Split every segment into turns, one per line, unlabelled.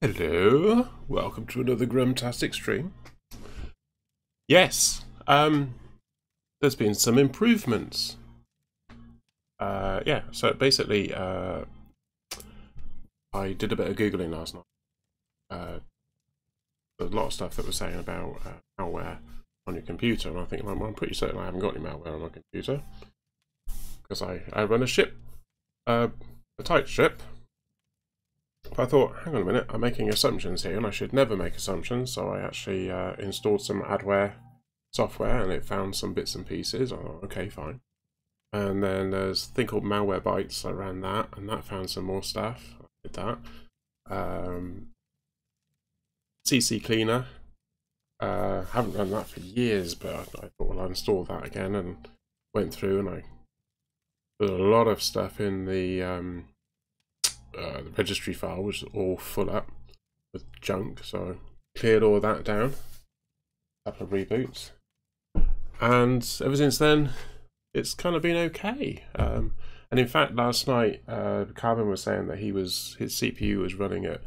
Hello, welcome to another Grumtastic stream. Yes, there's been some improvements. Yeah, so basically, I did a bit of Googling last night. There's a lot of stuff that was saying about malware on your computer, and I think I'm pretty certain I haven't got any malware on my computer because I run a ship, a tight ship. But I thought, hang on a minute, I'm making assumptions here, and I should never make assumptions. So I actually installed some adware software, and it found some bits and pieces. I thought, okay, fine. And then there's a thing called Malwarebytes. I ran that, and that found some more stuff. I did that. CC Cleaner. Haven't run that for years, but I thought, well, I'll install that again, and went through, and I put a lot of stuff in the registry file was all full up with junk, so cleared all that down. A couple of reboots, and ever since then it's kind of been okay. And in fact, last night Calvin was saying that his CPU was running at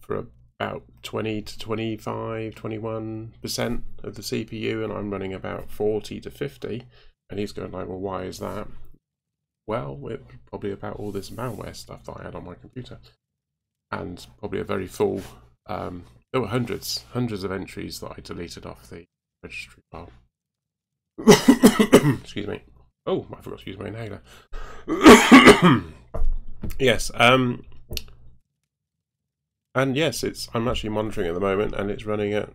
for about 20 to 25, 21% of the CPU, and I'm running about 40 to 50, and he's going like, well, why is that? Well, it's probably about all this malware stuff that I had on my computer, and probably a very full. There were hundreds of entries that I deleted off the registry file. Excuse me. Oh, I forgot to use my inhaler. Yes. And yes, I'm actually monitoring at the moment, and it's running at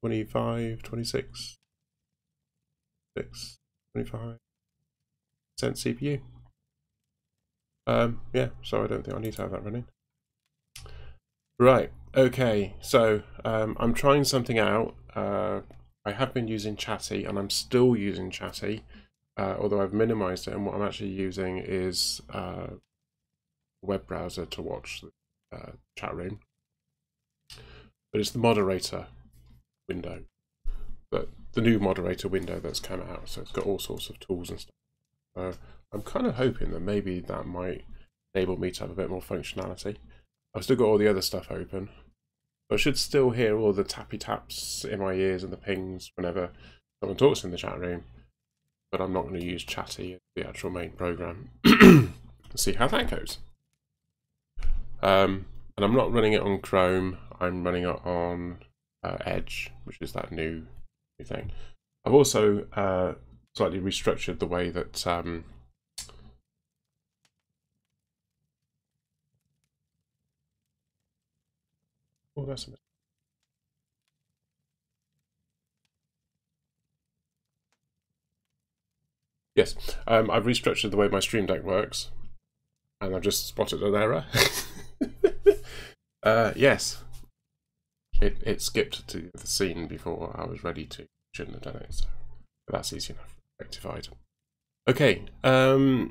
25, 26, 25% CPU. Yeah, so I don't think I need to have that running. Right, okay, so I'm trying something out. I have been using Chatty, and I'm still using Chatty, although I've minimized it, and what I'm actually using is a web browser to watch the chat room. But it's the moderator window, but the new moderator window that's come out, so it's got all sorts of tools and stuff. I'm kind of hoping that maybe that might enable me to have a bit more functionality. I've still got all the other stuff open. I should still hear all the tappy taps in my ears and the pings whenever someone talks in the chat room, but I'm not going to use Chatty as the actual main program. See how that goes. And I'm not running it on Chrome. I'm running it on Edge, which is that new thing. I've also slightly restructured the way that oh, that's a bit. Yes, I've restructured the way my Stream Deck works, and I've just spotted an error. Yes, it skipped to the scene before I was ready to. Shouldn't have done it, so but that's easy enough. Rectified. Okay, the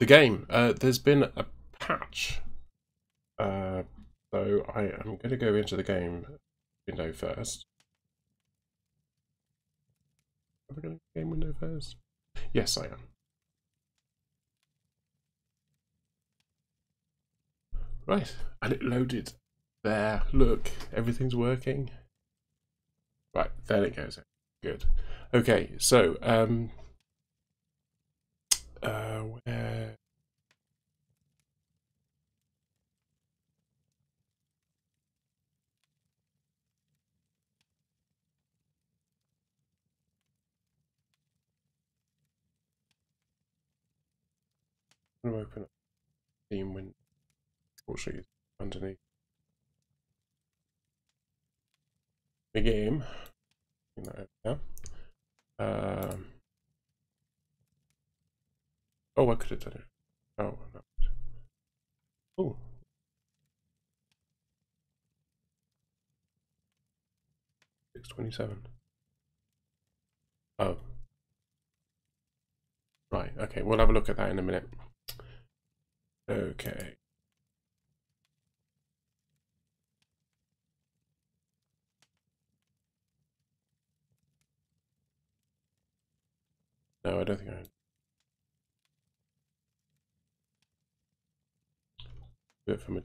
game. There's been a patch, so I am going to go into the game window first. Am I going to game window first? Yes, I am. Right, and it loaded. There, look, everything's working. Right, there it goes. Good. Okay, so where? I'm going to open up Steam window. Unfortunately, underneath the game. Oh, I could have done it. Oh, no. Oh. $6.27. Oh. Right, okay, we'll have a look at that in a minute. Okay. No, I don't think I do it from a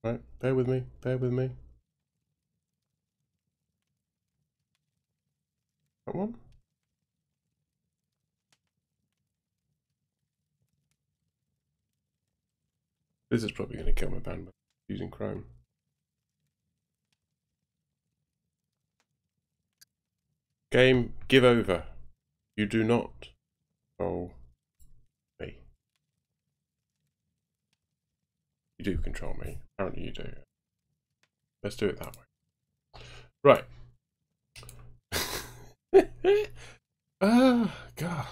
Right, bear with me, bear with me. That one? This is probably going to kill my bandwidth using Chrome. Game, give over. You do not control me. You do control me. Apparently you do. Let's do it that way. Right. Ah, God.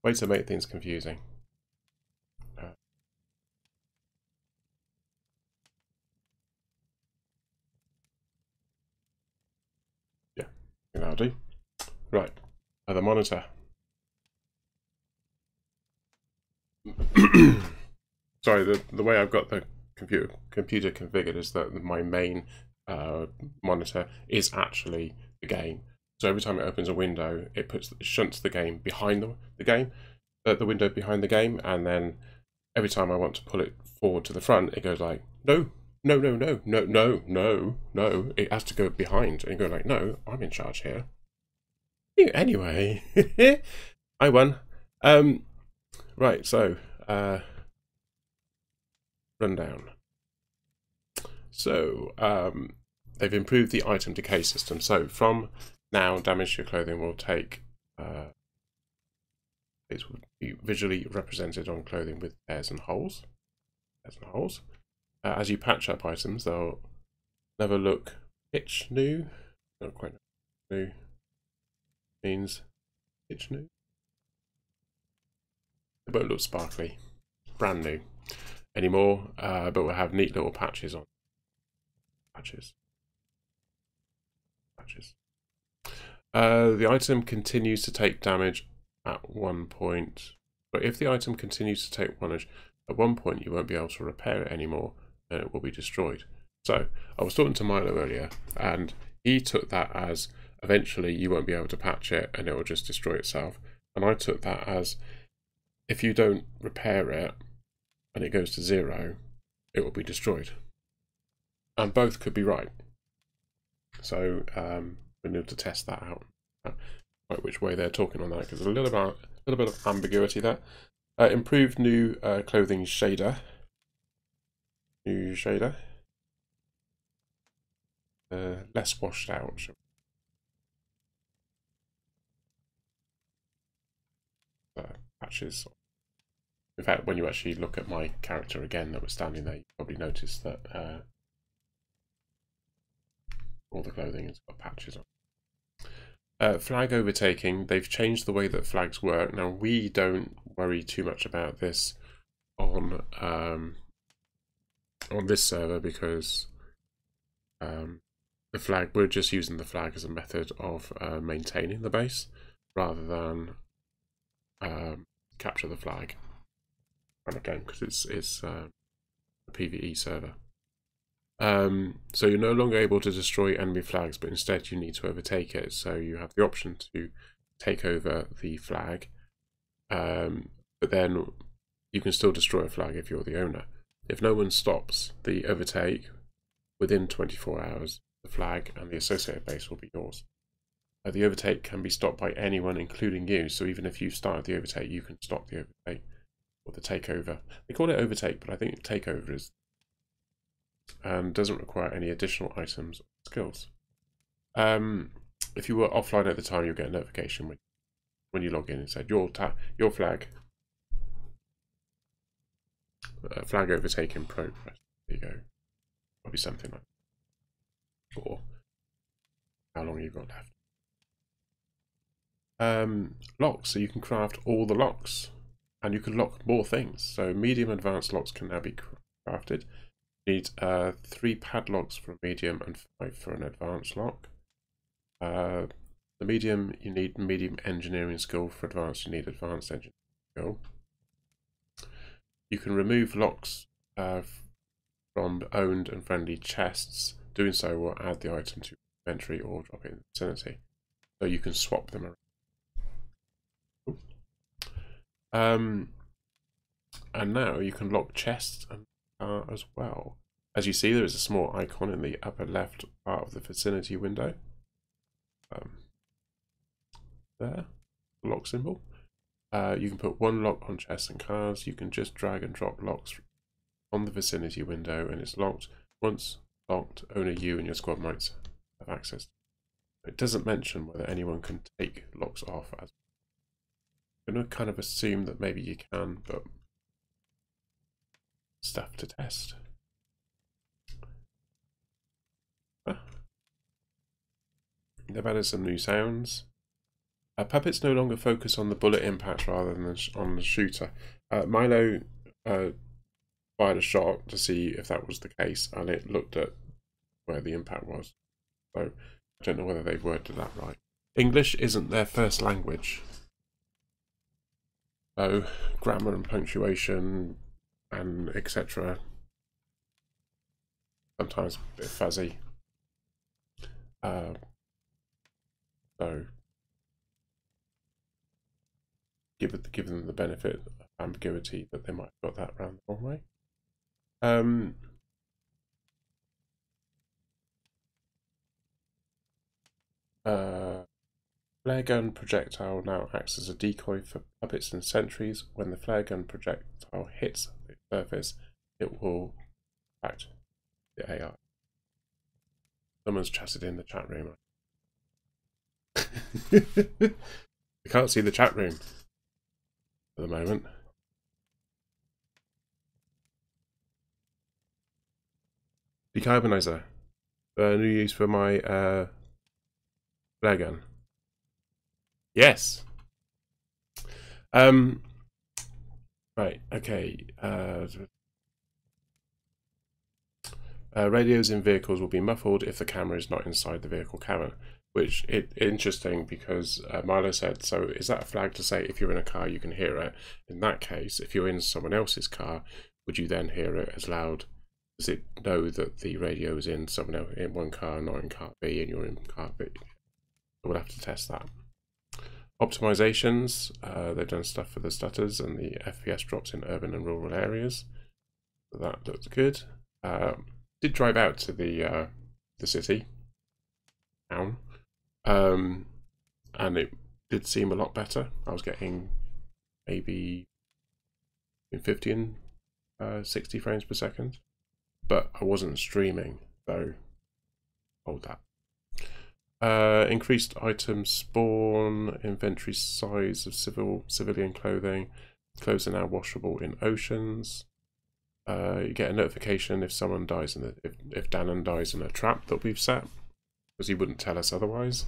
Way to make things confusing. Yeah, that'll do. Right. The monitor. Sorry, the way I've got the computer configured is that my main monitor is actually the game. So every time it opens a window, it shunts the game behind the window behind the game, and then every time I want to pull it forward to the front, it goes like, no, no, no, no, no, no, no, no. It has to go behind, and you go like, no, I'm in charge here. Anyway, I won. Right, so rundown. So they've improved the item decay system. So from now, damage to your clothing will take it will be visually represented on clothing with tears and holes. As you patch up items, they'll never look pitch new. Not quite new. Means pitch new. They won't look sparkly, brand new anymore, but we'll have neat little patches on. Patches. The item continues to take damage at one point, but if the item continues to take damage at one point, you won't be able to repair it anymore, and it will be destroyed. So I was talking to Milo earlier, and he took that as eventually you won't be able to patch it and it will just destroy itself, and I took that as if you don't repair it and it goes to 0, it will be destroyed. And both could be right. So we need to test that out, like which way they're talking on that, because there's a little bit of ambiguity there. Improved new clothing shader. Less washed out. Patches. In fact, when you actually look at my character again that was standing there, you probably notice that all the clothing has got patches on. Flag overtaking. They've changed the way that flags work. Now, we don't worry too much about this on this server because the flag, we're just using the flag as a method of maintaining the base rather than capture the flag kind of game, because it's a PvE server. So you're no longer able to destroy enemy flags, but instead you need to overtake it. So you have the option to take over the flag, but then you can still destroy a flag if you're the owner. If no one stops the overtake within 24 hours, the flag and the associated base will be yours. The overtake can be stopped by anyone, including you. So even if you started the overtake, you can stop the overtake or the takeover. They call it overtake, but I think takeover is and doesn't require any additional items or skills. If you were offline at the time, you'll get a notification when you log in and said your flag flag overtake in progress. There you go. Probably something like that. Or how long you've got left. Locks, so you can craft all the locks, and you can lock more things. So medium advanced locks can now be crafted. You need 3 padlocks for a medium and 5 for an advanced lock. The medium, you need medium engineering skill. For advanced, you need advanced engineering skill. You can remove locks from owned and friendly chests doing so will add the item to inventory or drop it in the vicinity. So you can swap them around. And now you can lock chests and car as well. As you see, there is a small icon in the upper left part of the vicinity window. There, the lock symbol. You can put one lock on chests and cars. You can just drag and drop locks on the vicinity window and it's locked. Once locked, only you and your squad mates have access. It doesn't mention whether anyone can take locks off. I'm going to kind of assume that maybe you can, but stuff to test. They've added some new sounds. Puppets no longer focus on the bullet impact rather than on the shooter. Milo fired a shot to see if that was the case, and it looked at where the impact was. So I don't know whether they've worded that right. English isn't their first language, so grammar and punctuation and etc. sometimes a bit fuzzy. So give them the benefit of ambiguity that they might have got that round the wrong way. Flare gun projectile now acts as a decoy for puppets and sentries. When the flare gun projectile hits the surface, it will impact the AI. Someone's chatted in the chat room. I can't see the chat room at the moment. Decarbonizer. New use for my flare gun. Yes. Right. Okay. Radios in vehicles will be muffled if the camera is not inside the vehicle cabin. Which interesting because Milo said, so is that a flag to say if you're in a car you can hear it? In that case, if you're in someone else's car, would you then hear it as loud? Does it know that the radio is in someone else in one car, not in car B, and you're in car B? We'll have to test that. Optimizations, they've done stuff for the stutters and the FPS drops in urban and rural areas. So that looks good. Did drive out to the city town. And it did seem a lot better. I was getting maybe in 50 and 60 frames per second, but I wasn't streaming, so hold that. Increased item spawn, inventory size of civilian clothing. Clothes are now washable in oceans. You get a notification if someone dies in if Danon dies in a trap that we've set, because he wouldn't tell us otherwise.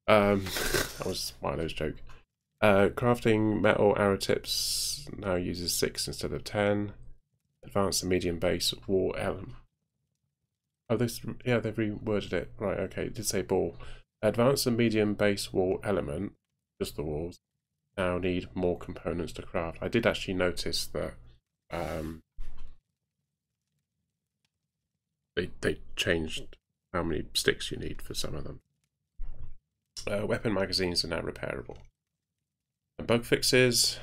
That was Milo's joke. Crafting metal arrow tips now uses 6 instead of 10. Advanced and medium base wall element. Oh, yeah, they've reworded it. Right, okay, it did say ball. Advanced and medium base wall element, just the walls, now need more components to craft. I did actually notice that they changed how many sticks you need for some of them. Weapon magazines are now repairable. And bug fixes.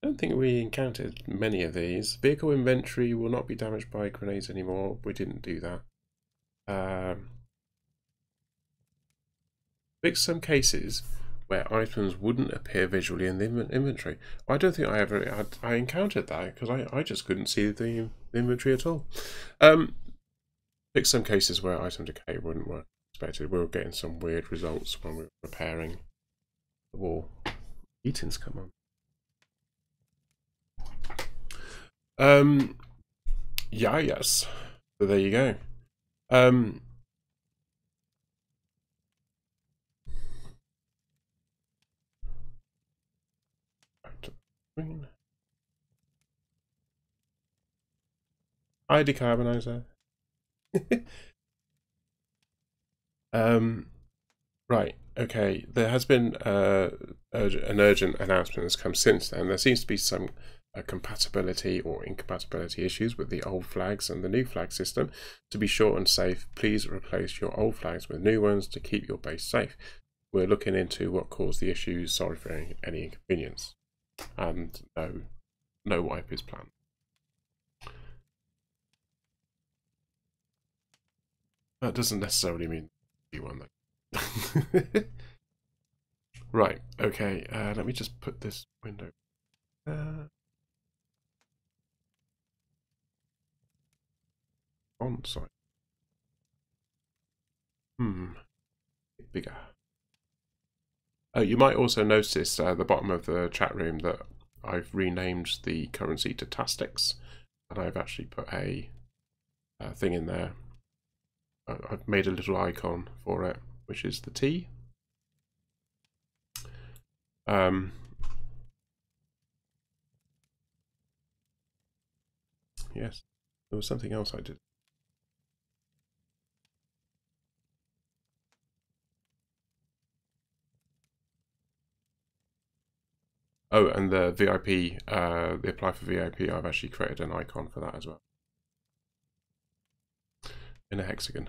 I don't think we encountered many of these. Vehicle inventory will not be damaged by grenades anymore. We didn't do that. Fix some cases where items wouldn't appear visually in the inventory. I don't think I encountered that because I just couldn't see the inventory at all. Fix some cases where item decay wouldn't work. We were getting some weird results when we were repairing the wall. Eating's come on. Yeah, yes. So there you go. Back to the screen. Hi, Decarbonizer. Right, okay, there has been an urgent announcement that's come since then. There seems to be some compatibility or incompatibility issues with the old flags and the new flag system. To be short and safe, please replace your old flags with new ones to keep your base safe. We're looking into what caused the issues. Sorry for any inconvenience. And no wipe is planned. That doesn't necessarily mean you one though. Right, okay, let me just put this window on site. Bigger. Oh, you might also notice at the bottom of the chat room that I've renamed the currency to Tastix, and I've actually put a thing in there. I've made a little icon for it, which is the T. Yes, there was something else I did. Oh, and the VIP, the apply for VIP, I've actually created an icon for that as well. In a hexagon.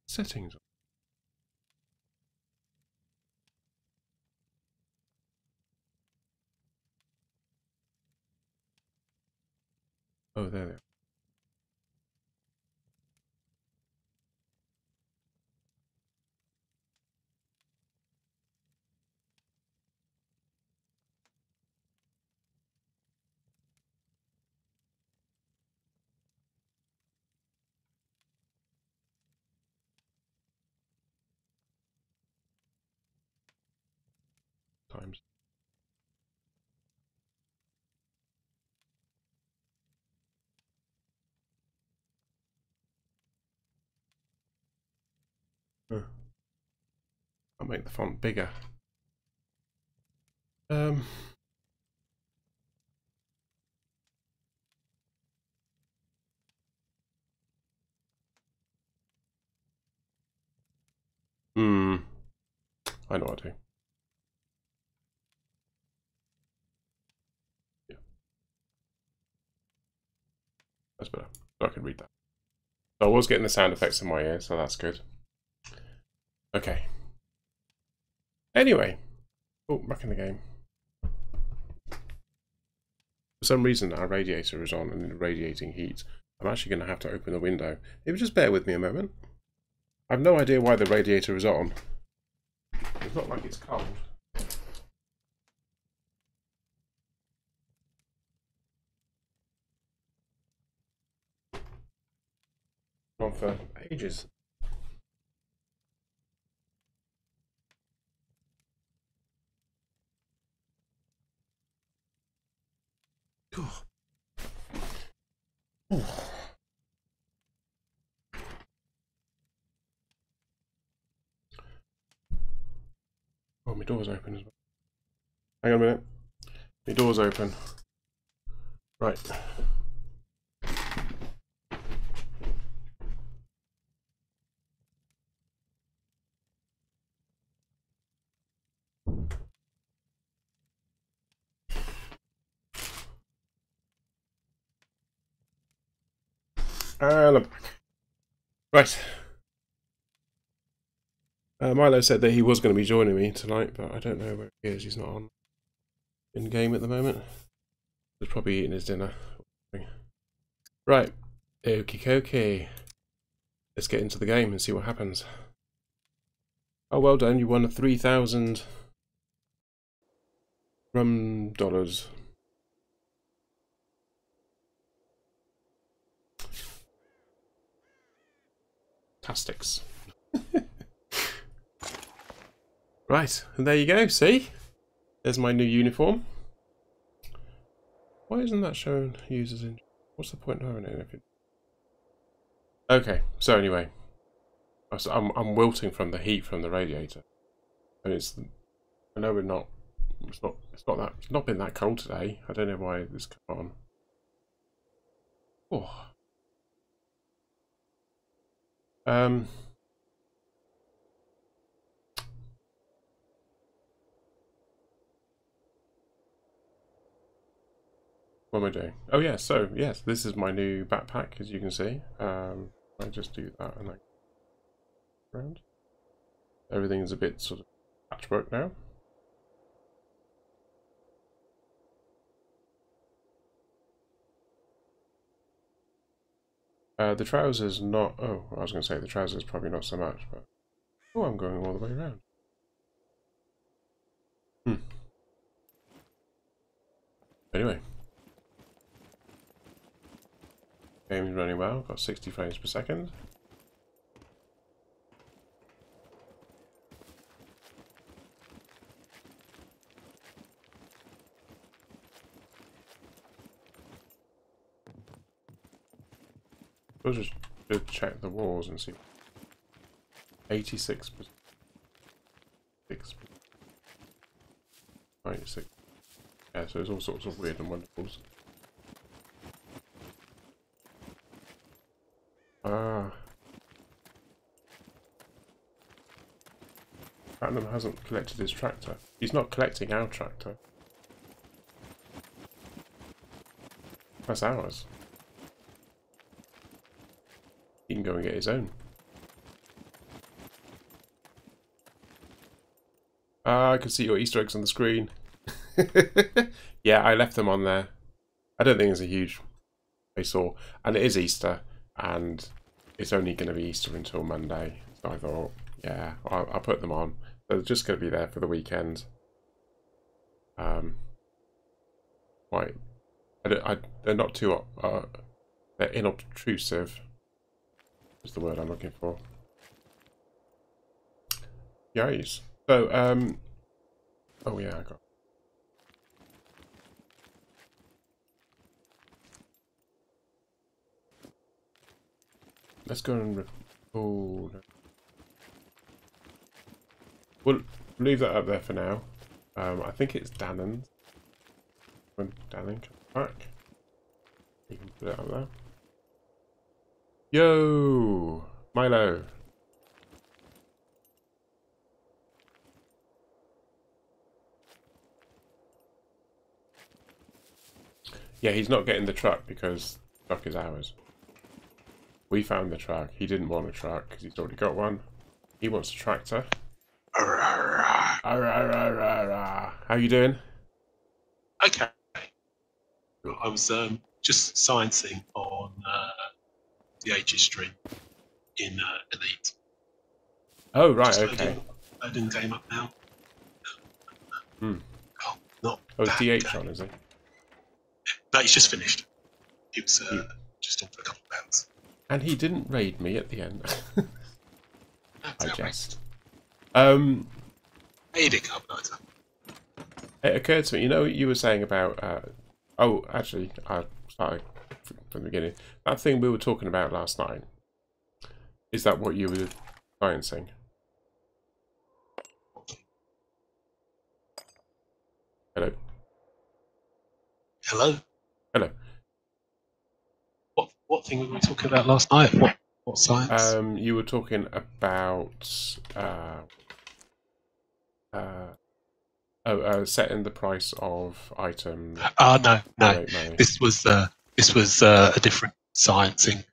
Settings. Oh, there they are. Times. I'll make the font bigger. I know what to do. Yeah. That's better. So I can read that. So I was getting the sound effects in my ear, so that's good. Okay. Anyway. Oh, back in the game. For some reason our radiator is on and radiating heat. I'm actually going to have to open the window. Maybe just bear with me a moment. I've no idea why the radiator is on. It's not like it's cold. On for ages. Oh, my door's open as well. Hang on a minute. My door's open. Right. And I'm back. Right. Milo said that he was going to be joining me tonight, but I don't know where he is. He's not on in game at the moment. He's probably eating his dinner. Right. Okie dokie. Let's get into the game and see what happens. Oh, well done. You won 3,000 rum dollars. Tastics. Right, and there you go, see? There's my new uniform. Why isn't that showing users in? What's the point of having it? Okay, so anyway. I'm wilting from the heat from the radiator. And it's, I know it's not been that cold today. I don't know why this come on. Oh. What am I doing? Oh yeah, so yes, this is my new backpack, as you can see. I just do that and I around. Everything's a bit sort of patchwork now. The trousers not. Oh, I was going to say the trousers probably not so much, but oh, I'm going all the way around. Anyway, game's running well. Got 60 frames per second. We'll just check the walls and see. 86%. 96. Yeah, so there's all sorts of weird and wonderfuls. Random hasn't collected his tractor. He's not collecting our tractor. That's ours. He can go and get his own. I can see your Easter eggs on the screen. Yeah, I left them on there. I don't think it's a huge face or, and it is Easter, and it's only going to be Easter until Monday. So I thought, yeah, I'll put them on. They're just going to be there for the weekend. Right. They're not too. They're inobtrusive. Is the word I'm looking for. Yes. So, oh yeah, I got. Let's go and record. We'll leave that up there for now. I think it's Dannon's. When Dannon comes back, you can put it up there. Yo, Milo. Yeah, he's not getting the truck because the truck is ours. We found the truck. He didn't want a truck because he's already got one. He wants a tractor. How you doing?
Okay. I was just sciencing on the H's stream in Elite.
Oh, right,
just
okay.
Loading the game up now.
Hmm.
Oh, not
oh, it's DH
game.
on, is it?
No, he's just finished. He was just on for a couple of hours.
And he didn't raid me at the end. I jest.
He did carbonizer.
It occurred to me, you know what you were saying about... oh, actually, I started from the beginning. That thing we were talking about last night. Is that what you were sciencing? Hello?
Hello?
Hello.
What thing were we talking about last night? What science?
You were talking about... setting the price of items.
No. This was a different sciencing.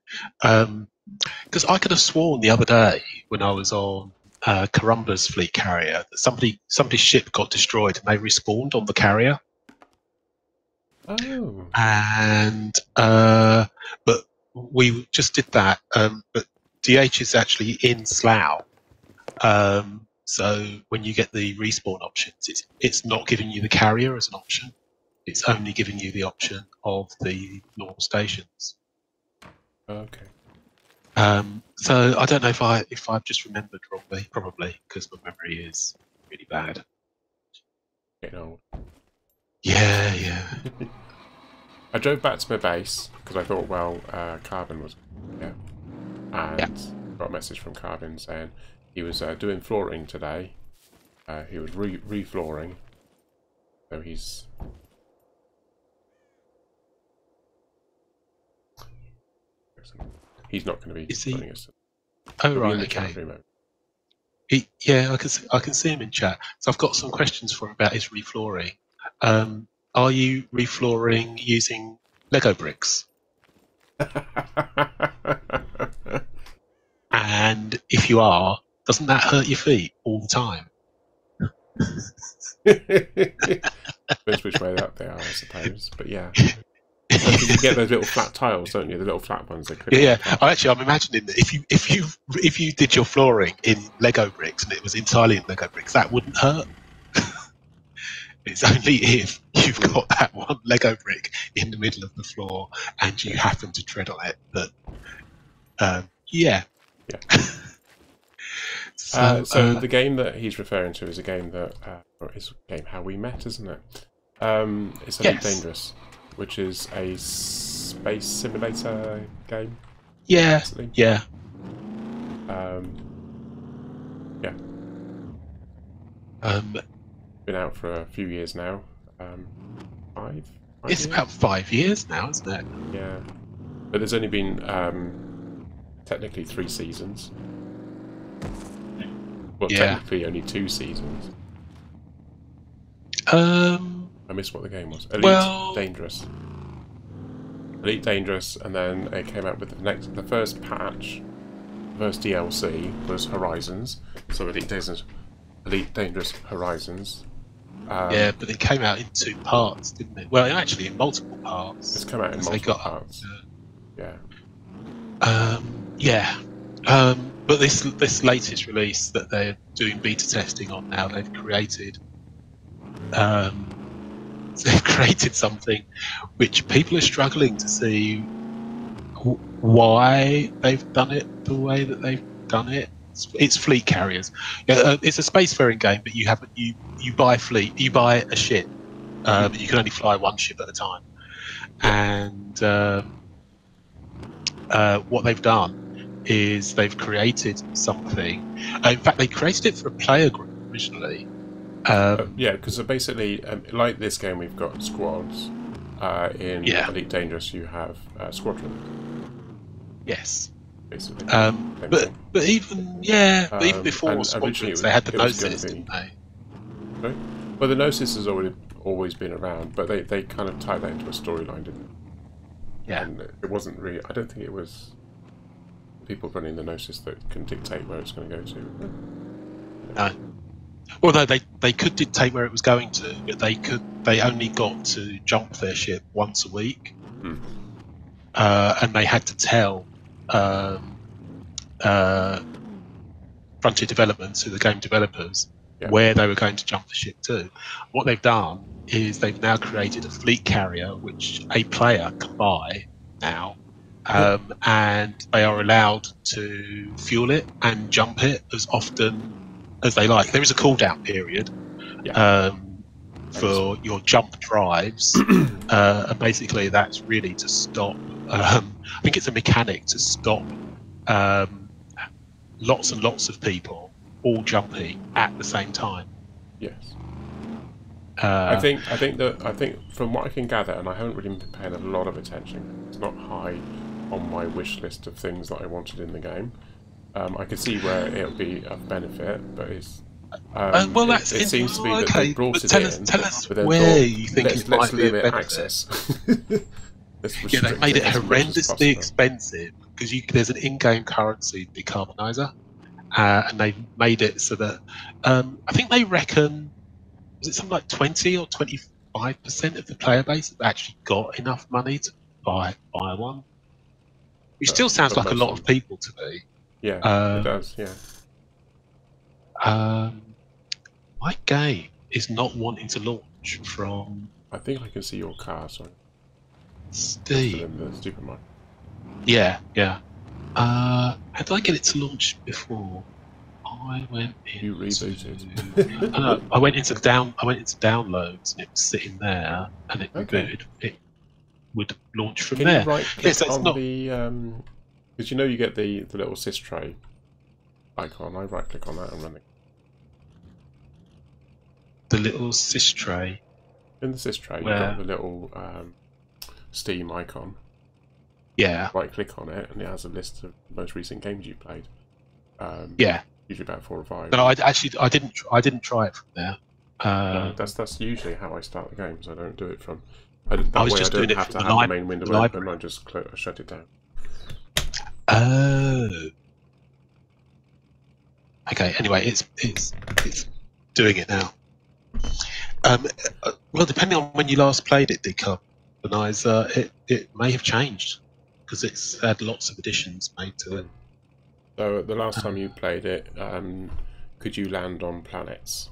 Because I could have sworn the other day when I was on Karumba's fleet carrier that somebody's ship got destroyed and they respawned on the carrier.
Oh.
And but we just did that. But DH is actually in Slough. So when you get the respawn options, it's not giving you the carrier as an option. It's only giving you the option of the normal stations.
Okay.
So I don't know if I've just remembered wrongly, probably because my memory is really bad.
Getting old.
Yeah.
I drove back to my base because I thought, well, Carbon was here, and got a message from Carbon saying he was doing flooring today. He was re-flooring, so he's not going to be joining us.
Oh right, okay. I can see him in chat. So I've got some questions for him about his reflooring. are you reflooring using Lego bricks? And if you are, doesn't that hurt your feet all the time?
Depends which way up they are, I suppose. But yeah. Because you get those little flat tiles, don't you? The little flat ones.
Yeah. I'm imagining that if you did your flooring in Lego bricks and it was entirely in Lego bricks, that wouldn't hurt. It's only if you've got that one Lego brick in the middle of the floor and you happen to tread on it that, yeah.
So the game that he's referring to is a game that is a game How We Met, isn't it? It's Elite Dangerous, which is a space simulator game.
Yeah,
basically.
yeah.
Yeah. Been out for a few years now. Five
It's
years?
about 5 years now, isn't it?
Yeah. But there's only been technically 3 seasons. Well, technically only 2 seasons. I missed what the game was. Dangerous. Elite Dangerous, and then it came out with the first patch, the first DLC was Horizons. So Elite Dangerous Horizons.
Yeah, but it came out in 2 parts, didn't it? Well, actually in multiple parts.
It's come out in multiple parts. Yeah.
But this latest release that they're doing beta testing on now, they've created something which people are struggling to see why they've done it the way that they've done it. It's fleet carriers. It's a spacefaring game, but you buy a ship. You can only fly one ship at a time. And what they've done is they've created something. In fact, they created it for a player group originally.
Because basically, like this game, we've got squads. In Elite Dangerous, you have squadron.
Yes.
Basically.
But even before squadrons, they had the Gnosis, didn't they?
Right? Well, the Gnosis has always been around, but they kind of tied that into a storyline, didn't they?
Yeah.
And it wasn't really. I don't think it was people running the Gnosis that can dictate where it's going to go to.
No. Well, no, they could dictate where it was going to, but they only got to jump their ship once a week, and they had to tell Frontier Developments, who the game developers, where they were going to jump the ship to. What they've done is they've now created a fleet carrier which a player can buy now, and they are allowed to fuel it and jump it as often as they like. There is a cooldown period for your jump drives, and basically that's really to stop. I think it's a mechanic to stop lots and lots of people all jumping at the same time.
Yes. I think from what I can gather, and I haven't really been paying a lot of attention. It's not high on my wish list of things that I wanted in the game. I could see where it'll be of benefit, but it's.
It
seems to be that they brought it in.
Tell us
but then
where you think it might
let's
be
limit
a benefit.
access.
They made it horrendously expensive because there's an in-game currency decarbonizer, and they made it so that I think they reckon, was it something like 20 or 25% of the player base have actually got enough money to buy one, which still sounds like a lot of people to me.
Yeah, it does. Yeah.
My game is not wanting to launch from.
I think I can see your car. Sorry.
Steam.
The stupid one.
Yeah. How did I get it to launch before? I went in.
You rebooted.
No, I went into downloads and it was sitting there, and it rebooted. It would launch from there.
Can you right-click on the? Because you get the little sys tray icon. I right-click on that and run it.
The little sys tray.
In the sys tray, you've got the little Steam icon.
Yeah.
Right-click on it, and it has a list of the most recent games you played.
Yeah.
Usually about 4 or 5.
No, I didn't try it from there.
No, that's usually how I start the games. I don't do it from. That
was
way
just
I
doing
don't
it
have
from
to
the
have the main window open.
library.
I just shut it down.
Oh. Okay. Anyway, it's doing it now. Well, depending on when you last played it, Decarbonizer, it may have changed because it's had lots of additions made to it.
So the last time you played it, could you land on planets?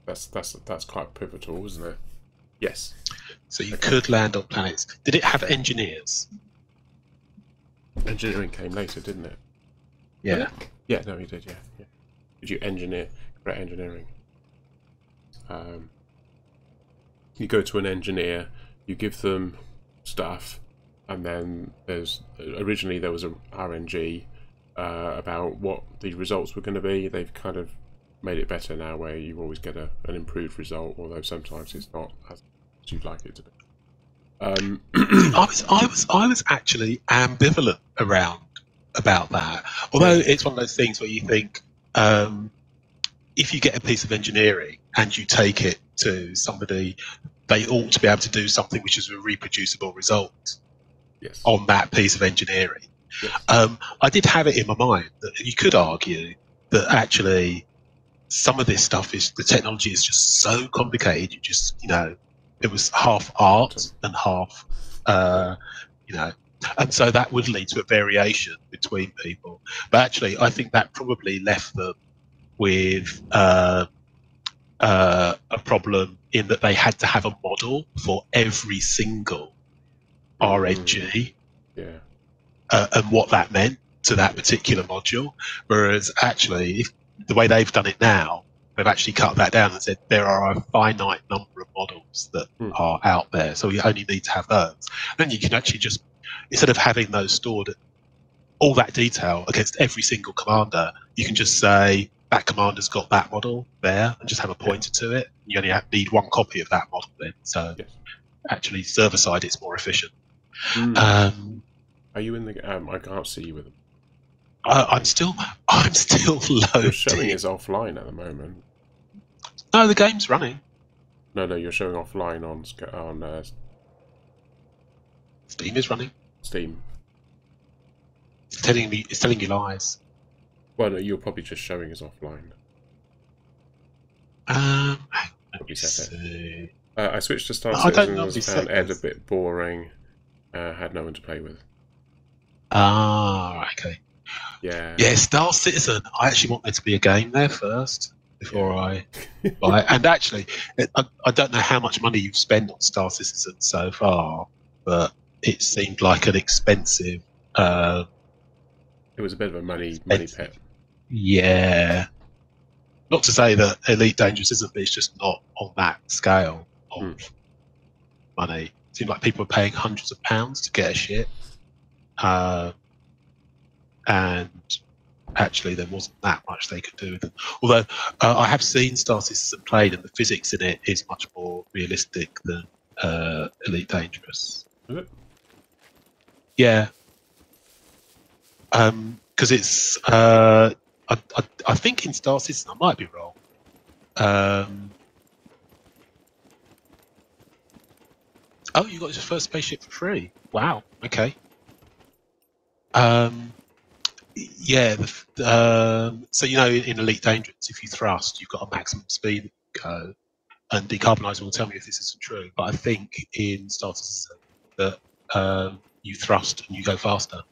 That's quite pivotal, isn't it? Yes.
So you could land on planets. Did it have engineers?
Engineering came later, didn't it?
Yeah.
Yeah, no, you did. Yeah. Did you create engineering? You go to an engineer, you give them stuff, and then originally there was a RNG about what the results were going to be. They've kind of made it better now, where you always get an improved result, although sometimes it's not as you'd like it to be.
I was actually ambivalent about that. Although it's one of those things where you think, if you get a piece of engineering and you take it to somebody, they ought to be able to do something which is a reproducible result on that piece of engineering.
Yes.
I did have it in my mind that you could argue that actually some of this stuff the technology is just so complicated. It was half art and half, and so that would lead to a variation between people. But actually, I think that probably left them with a problem in that they had to have a model for every single RNG, and what that meant to that particular module. Whereas actually, the way they've done it now, they've actually cut that down and said there are a finite number of models that are out there, so you only need to have those. Then you can actually just, instead of having those stored all that detail against every single commander, you can just say that commander's got that model there and just have a pointer to it. You only need one copy of that model then. So actually, server side, it's more efficient.
Are you in the? I can't see you with them.
I'm still loading.
Your showing is offline at the moment.
No, the game's running.
No, you're showing offline on
Steam is running.
Steam.
It's telling you lies.
Well, no, you're probably just showing as offline.
Let me see.
I switched to Star Citizens, found Ed a bit boring. Had no one to play with.
Okay.
Yeah,
Star Citizen. I actually want there to be a game there first before I buy it. And actually, I don't know how much money you've spent on Star Citizen so far, but it seemed like an expensive.
It was a bit of a money pit.
Yeah. Not to say that Elite Dangerous isn't, but it's just not on that scale of money. It seemed like people were paying hundreds of pounds to get a ship. And actually there wasn't that much they could do with them. Although I have seen Star Citizen played, and the physics in it is much more realistic than Elite Dangerous.
Is it?
Yeah. Because it's... I think in Star Citizen, I might be wrong. Oh, you got your first spaceship for free. Wow. Okay. Yeah. So in Elite Dangerous, if you thrust, you've got a maximum speed that you go. And Decarbonizer will tell me if this isn't true, but I think in Star Citizen that you thrust and you go faster.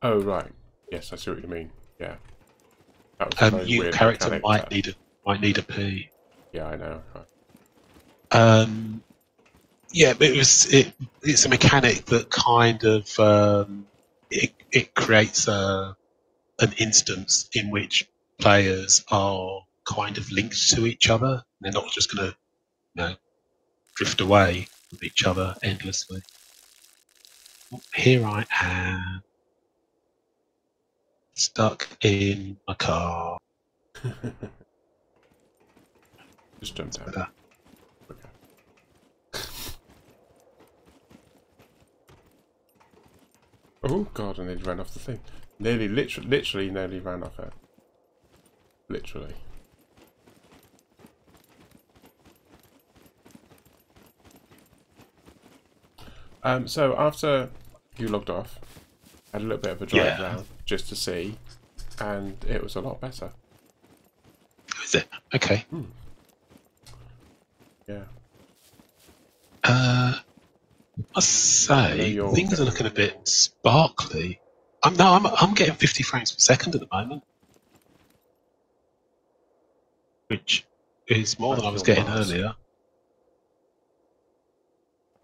Oh right. Yes, I see what you mean. Yeah.
Your character might need a P.
Yeah, I know.
Yeah, but it's a mechanic that kind of it creates an instance in which players are kind of linked to each other. They're not just going to drift away with each other endlessly. Here I am, stuck in a car.
Just jump down. Okay. Oh god, I nearly ran off the thing. literally nearly ran off it. Literally. So after you logged off, I had a little bit of a drive round just to see, and it was a lot better.
Is it? Okay.
Yeah.
I must say, things are looking a bit sparkly. I'm getting 50 frames per second at the moment, which is more than I was getting earlier.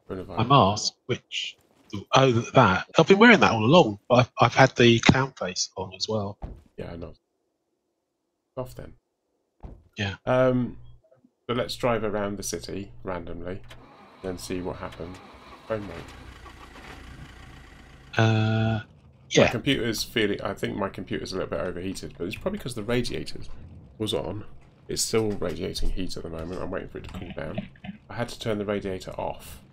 My mask, which that I've been wearing that all along, but I've had the clown face on as well.
Yeah, I know. Off then.
Yeah.
So let's drive around the city randomly, and see what happens. Frame rate.
Yeah.
My computer's feeling. I think my computer's a little bit overheated, but it's probably because the radiator was on. It's still radiating heat at the moment. I'm waiting for it to cool down. I had to turn the radiator off.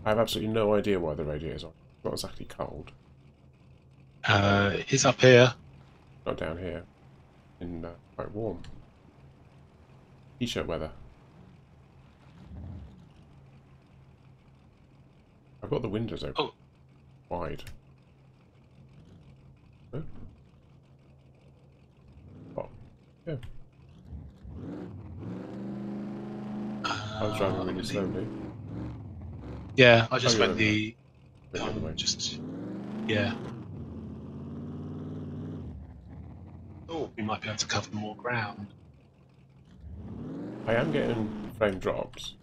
I have absolutely no idea why the radiator's on. It's not exactly cold.
It's up here.
Not down here. In quite warm. T-shirt weather. I've got the windows open. Wide. Oh. Oh. Yeah. I was driving really slowly.
Yeah, I just went the
other way.
Yeah. Oh, we might be able to cover more ground.
I am getting frame drops.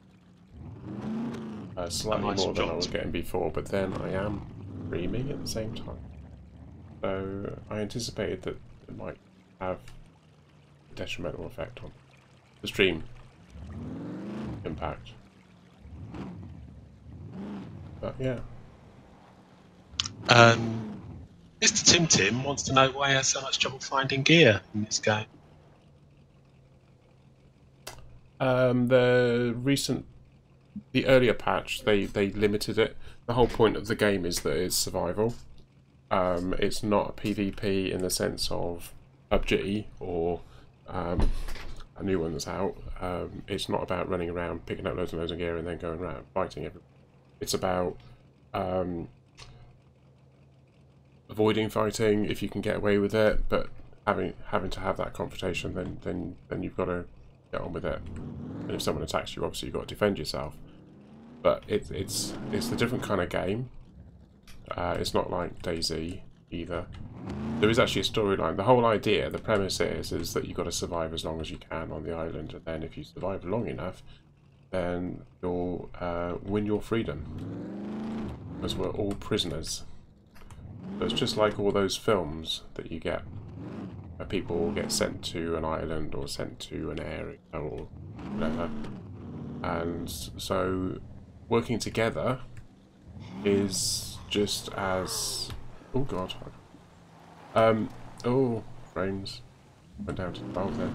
Slightly more than I was getting before, but then I am streaming at the same time. So I anticipated that it might have a detrimental effect on the stream impact. But yeah.
Mr. Tim Tim wants to know why he has so much trouble finding gear in this game.
The earlier patch, they limited it. The whole point of the game is that it's survival. It's not a PvP in the sense of PUBG or a new one that's out. It's not about running around, picking up loads and loads of gear and then going around fighting everyone. It's about avoiding fighting if you can get away with it, but having to have that confrontation, then you've got to get on with it. And if someone attacks you, obviously you've got to defend yourself. But it's a different kind of game. It's not like DayZ either. There is actually a storyline. The whole idea, the premise is that you've got to survive as long as you can on the island, and then if you survive long enough, then you'll win your freedom. Because we're all prisoners. So it's just like all those films that you get, where people get sent to an island or sent to an area or whatever. And so working together is just as... Oh god. Oh, frames. Went down to 12 there.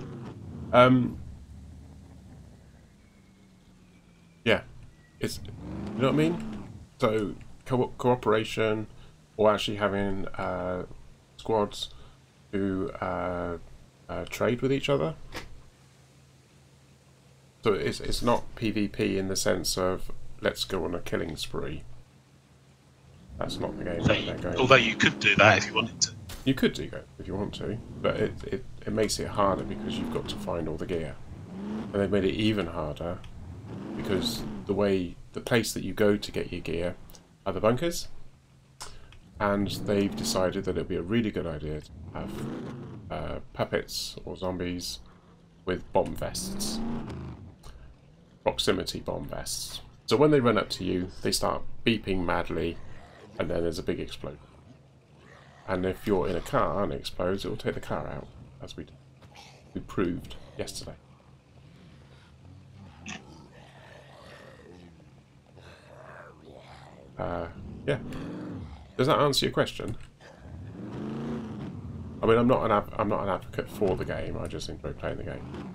Yeah. It's... You know what I mean? So, cooperation, or actually having squads who trade with each other. So it's not PvP in the sense of let's go on a killing spree. That's not the game that they're going.
Although you could do that if you wanted to.
You could do that if you want to, but it makes it harder because you've got to find all the gear. And they've made it even harder because the place that you go to get your gear are the bunkers. And they've decided that it'd be a really good idea to have puppets or zombies with bomb vests. Proximity bomb vests. So when they run up to you, they start beeping madly, and then there's a big explosion. And if you're in a car and it explodes, it will take the car out, as we proved yesterday. Yeah. Does that answer your question? I mean, I'm not an advocate for the game. I just enjoy playing the game.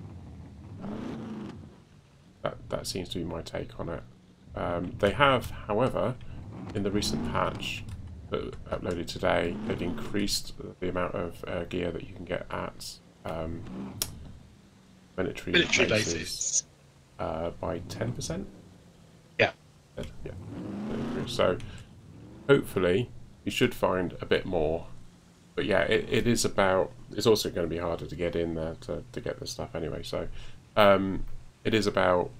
That seems to be my take on it. They have, however, in the recent patch, uploaded today, they'd increased the amount of gear that you can get at military bases by 10%.
Yeah.
Yeah. So hopefully you should find a bit more. But yeah, it is about. It's also going to be harder to get in there to get this stuff anyway. So it is about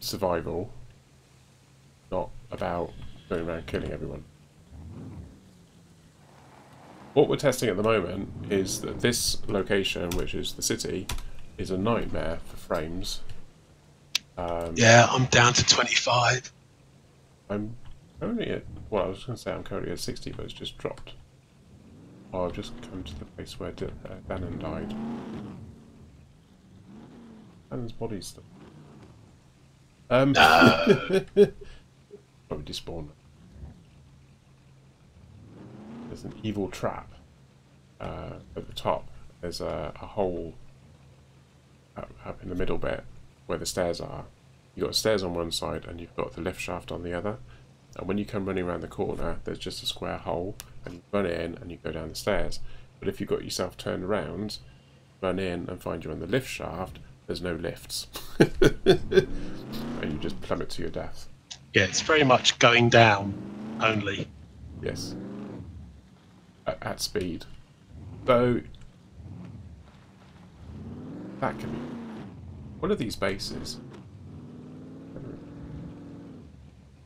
survival, not about going around killing everyone. What we're testing at the moment is that this location, which is the city, is a nightmare for frames.
Yeah, I'm down to 25.
I'm currently at, well, I was going to say I'm currently at 60, but it's just dropped. Oh, I've just come to the place where Dannon died. Dannon's body's still. Probably despawned. There's an evil trap at the top. There's a hole up in the middle bit where the stairs are. You've got stairs on one side and you've got the lift shaft on the other. And when you come running around the corner, there's just a square hole, and you run in and you go down the stairs. But if you've got yourself turned around, run in and find you on the lift shaft, there's no lifts. And you just plummet to your death.
Yeah, it's very much going down only.
Yes. At speed. So that can be one of these bases.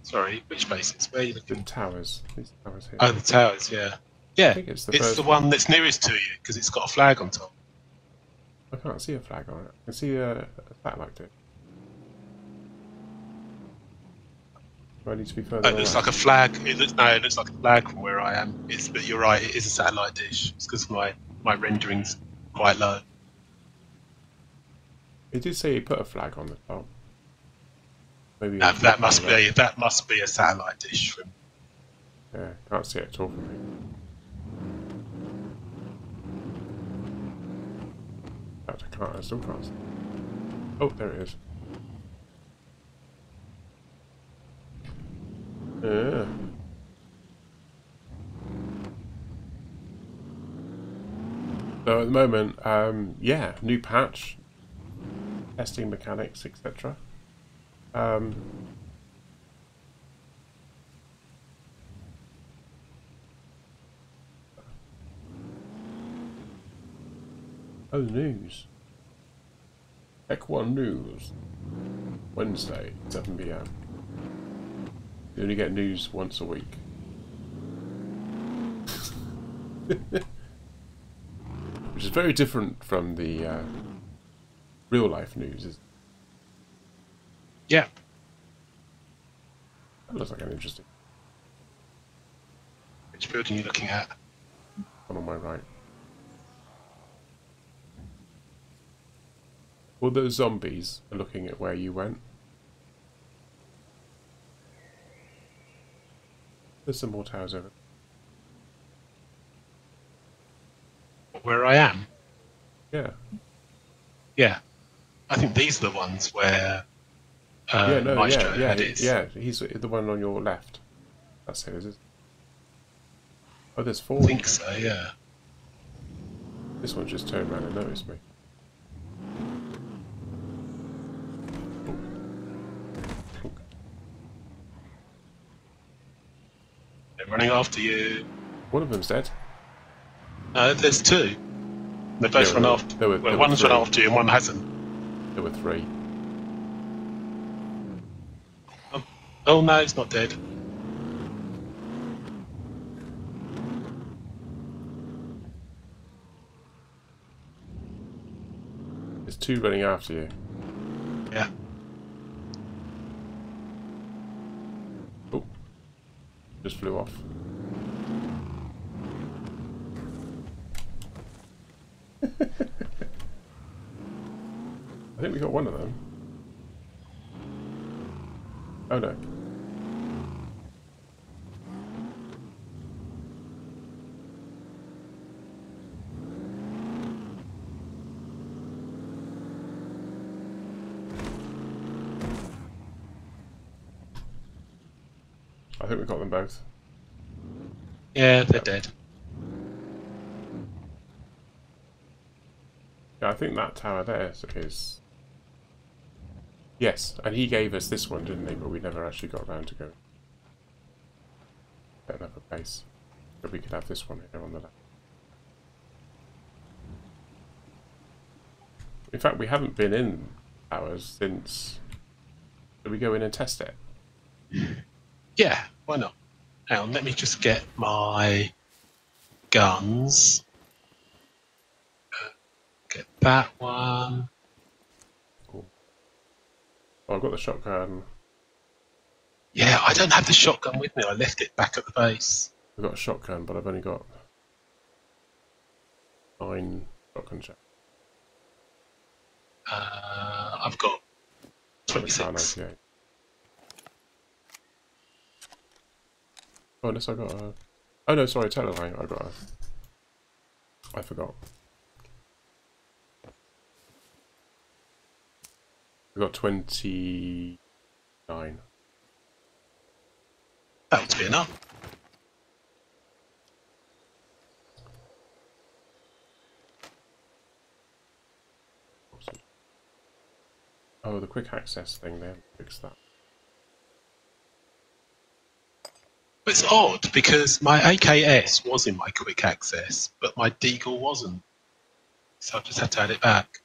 Sorry, which bases? Where are you
The
looking?
towers. These towers here.
Oh, the towers, yeah. Yeah,
I think it's the
it's
first
the one that's nearest to you, because it's got a flag on top.
I can't see a flag on it. I can see a satellite dish. Do I need to be further
It looks
away?
like a flag. It looks like a flag from where I am. But you're right, it is a satellite dish. It's because my rendering's quite low.
It did say he put a flag on the top. Maybe
That must be a satellite dish from.
Yeah, can't see it at all from me. In fact, I still can't see it. Oh, there it is. Yeah. So at the moment, yeah, new patch, testing mechanics, etc. Oh, news. Tech One News. Wednesday, 7 PM. You only get news once a week. Which is very different from the real life news.
Yeah.
That looks like an interesting
Which building are you looking at?
one on my right. Well, those zombies are looking at where you went. There's some more towers over.
Where I am?
Yeah.
Yeah. I think these are the ones where
Yeah, no,
Maestro
yeah,
had his.
yeah. He's the one on your left. That's it, is it? Oh, there's
I
4.
think so, yeah.
This one just turned around and noticed me.
They're running after you.
One of them's dead.
There's two. They both
Yeah,
run
well,
after.
there were
One's run
3.
after you and one hasn't.
There were 3.
Oh no, it's not dead.
There's 2 running after you.
Yeah.
Oh, just flew off. I think we got one of them. Oh no. I think we got them both.
Yeah, they're dead.
Yeah, I think that tower there is... Yes, and he gave us this one, didn't he? But we never actually got around to go get another base. So we could have this one here on the left. In fact, we haven't been in towers since... Did we go in and test it?
Yeah, why not? Hang on, let me just get my guns. Get that one.
Cool. Oh, I've got the shotgun.
Yeah, I don't have the shotgun with me. I left it back at the base.
I've got a shotgun, but I've only got 9 shotgun shells.
I've got 26.
98. Oh, unless I got a... Oh no, sorry, tell a lie. I got a... I forgot. I got 29.
That ought to be enough.
Oh, the quick access thing, they haven't fixed that.
It's odd because my AKS was in my quick access, but my Deagle wasn't. So I just had to add it back.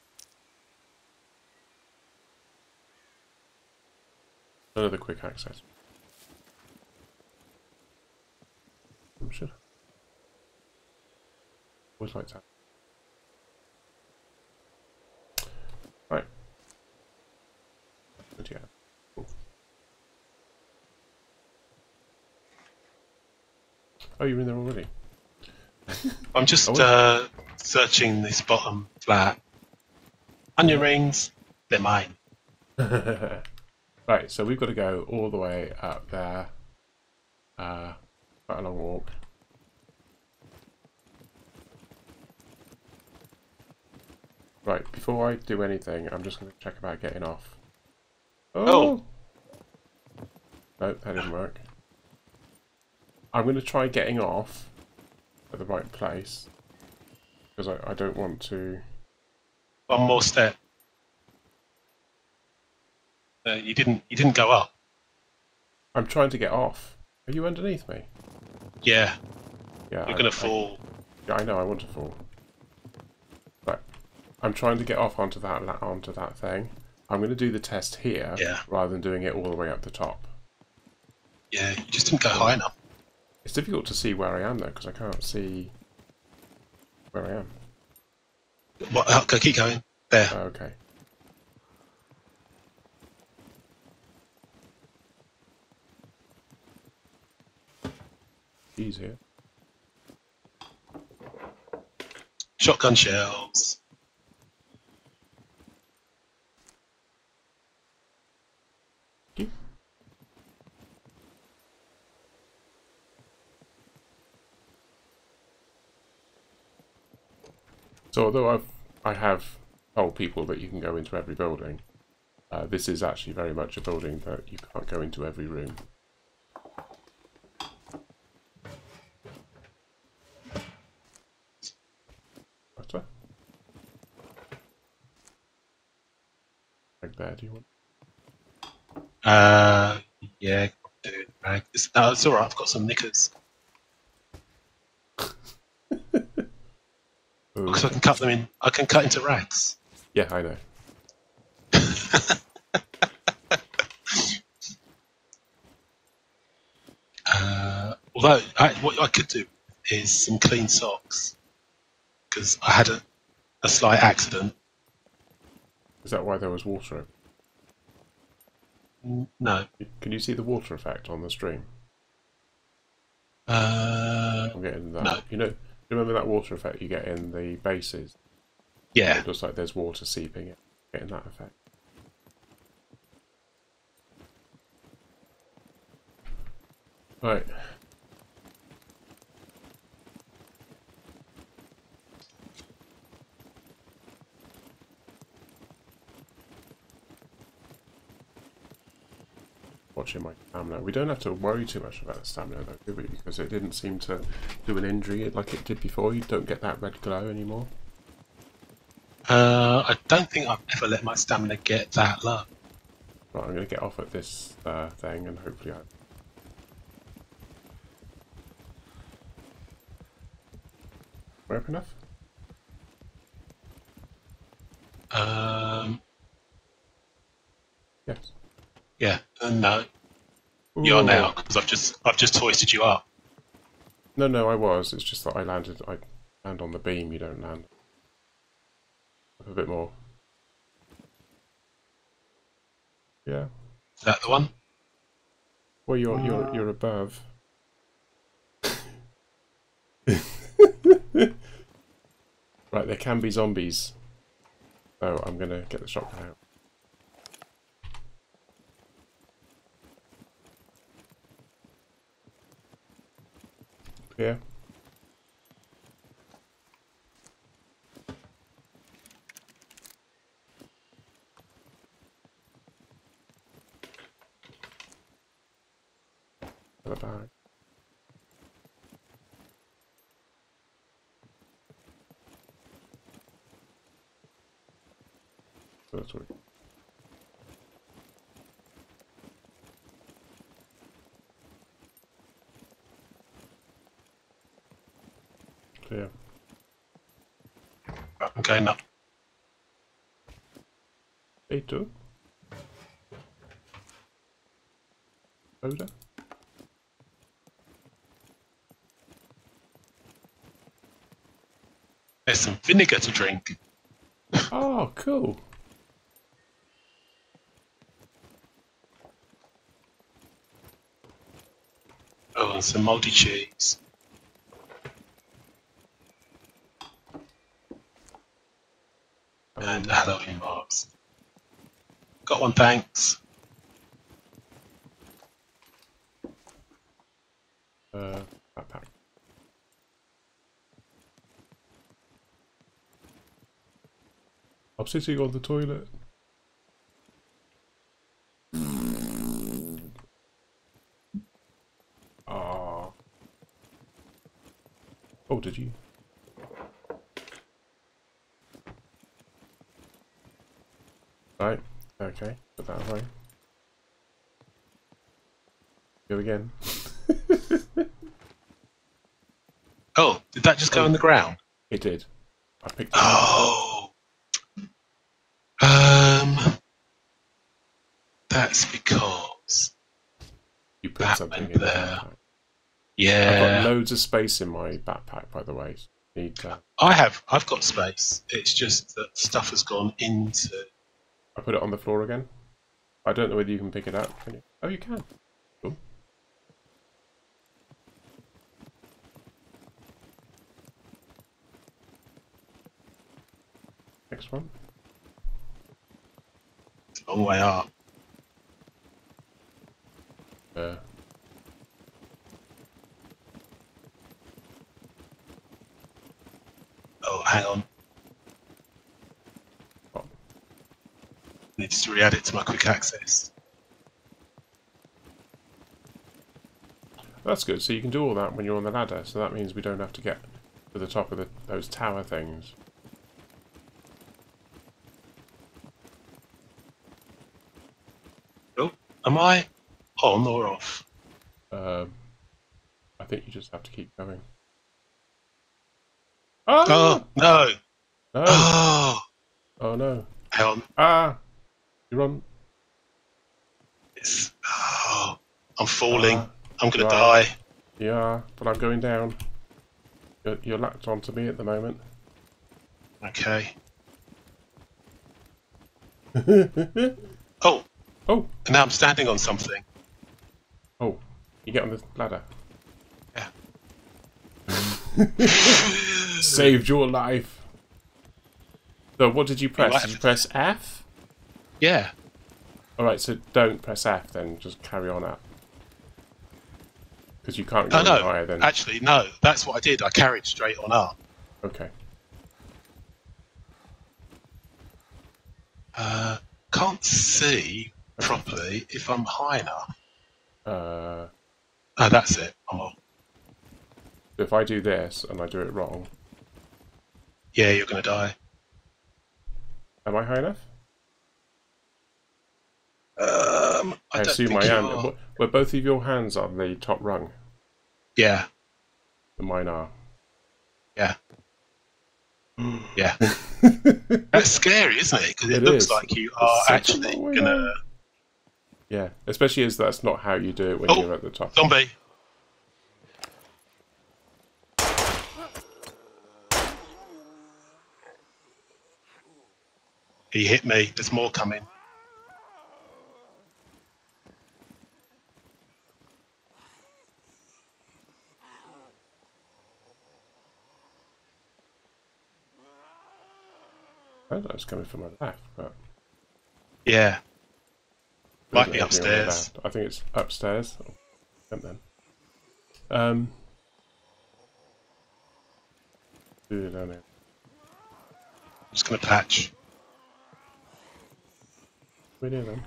Another quick access. Should always like that. Right. But yeah. Cool. Oh, you're in there already.
I'm just searching this bottom flat. Onion rings, they're mine.
Right, so we've got to go all the way up there. Quite a long walk. Right, before I do anything, I'm just going to check about getting off. Oh! Nope, that didn't work. I'm going to try getting off at the right place because I don't want to...
One more step. You didn't go up.
I'm trying to get off. Are you underneath me?
Yeah.
Yeah.
You're gonna fall.
Yeah, I know. I want to fall. But I'm trying to get off onto that thing. I'm going to do the test here rather than doing it all the way up the top.
Yeah, you just didn't go high enough.
It's difficult to see where I am though because I can't see where I am.
What? Keep going. There.
Oh, okay. Easier.
Shotgun shells.
So although I have told people that you can go into every building, this is actually very much a building that you can't go into every room. Better? Like there, do you want?
Yeah, dude, right. It's alright, I've got some knickers. Because I can cut them in. I can cut into rags.
Yeah, I know.
Although, what I could do is some clean socks. Because I had a slight accident.
Is that why there was water?
No.
Can you see the water effect on the stream? I'm getting that.
No.
You know, remember that water effect you get in the bases?
Yeah.
It looks like there's water seeping in, getting that effect. Right. Watch watching my stamina. We don't have to worry too much about the stamina though, do we? Because it didn't seem to do an injury like it did before. You don't get that red glow anymore.
I don't think I've ever let my stamina get that low.
Right, I'm going to get off at this thing and hopefully we're up enough? Yes.
Yeah, no.
Ooh.
You are now, because I've just hoisted you up.
No, I was. It's just that I land on the beam, you don't land. A bit more. Yeah.
Is that the one?
Well, you're above. Right, there can be zombies. So I'm gonna get the shotgun out. Clear. The bag. That's what. Clear.
Right, I'm going up.
A2. Soda.
There's some vinegar to drink.
Oh, cool.
Oh, and some mouldy cheese. And Halloween marks. Got one, thanks.
Backpack. I'm sitting on the toilet. Oh. Oh, did you? Right. Okay. Put that away. Go again.
Oh, did that just go in the ground?
It did. I picked it up.
Oh. That's because
You put
that
something
went
in the
there.
backpack.
Yeah.
I've got loads of space in my backpack, by the way. Need.
I've got space. It's just that stuff has gone into.
I put it on the floor again. I don't know whether you can pick it up. Can you? Oh, you can. Cool. Next one.
It's a long way up. Oh, hang on.
Oh.
Need to re-add it to my quick access.
That's good. So you can do all that when you're on the ladder. So that means we don't have to get to the top of those tower things.
Oh, am I on or off?
I think you just have to keep going.
Oh, no.
No!
Oh,
Oh no!
hang on.
Ah! You're on.
I'm falling. I'm gonna
you are.
die.
Yeah, but I'm going down. You're latched onto me at the moment.
Okay.
Oh!
And now I'm standing on something.
Oh! You get on the ladder.
Yeah.
Saved your life. So what did you press? Did you press F?
Yeah.
Alright, so don't press F then, just carry on up. Because you can't go
Oh,
any
no.
higher then.
Actually, no. That's what I did. I carried straight on up.
Okay.
Can't see properly if I'm high enough. Oh, that's it. Oh,
If I do this and I do it wrong,
yeah, you're going to die.
am I high enough?
I
I
don't
assume I
think you
am.
are.
Were both of your hands on the top rung?
Yeah,
And mine are.
yeah, yeah. That's scary, isn't it? Because it
It
looks
is.
like you
It's
are
such a
actually
long way
going to...
down. Yeah, especially as that's not how you do it when
Oh,
you're at the top.
zombie. He hit me. There's more coming.
I don't know it's coming from my left, but
Yeah,
there
might
isn't
be
anything on the
upstairs.
left. I think it's upstairs. Oh, and then. Um, do it down here.
I'm just going to patch.
We do then.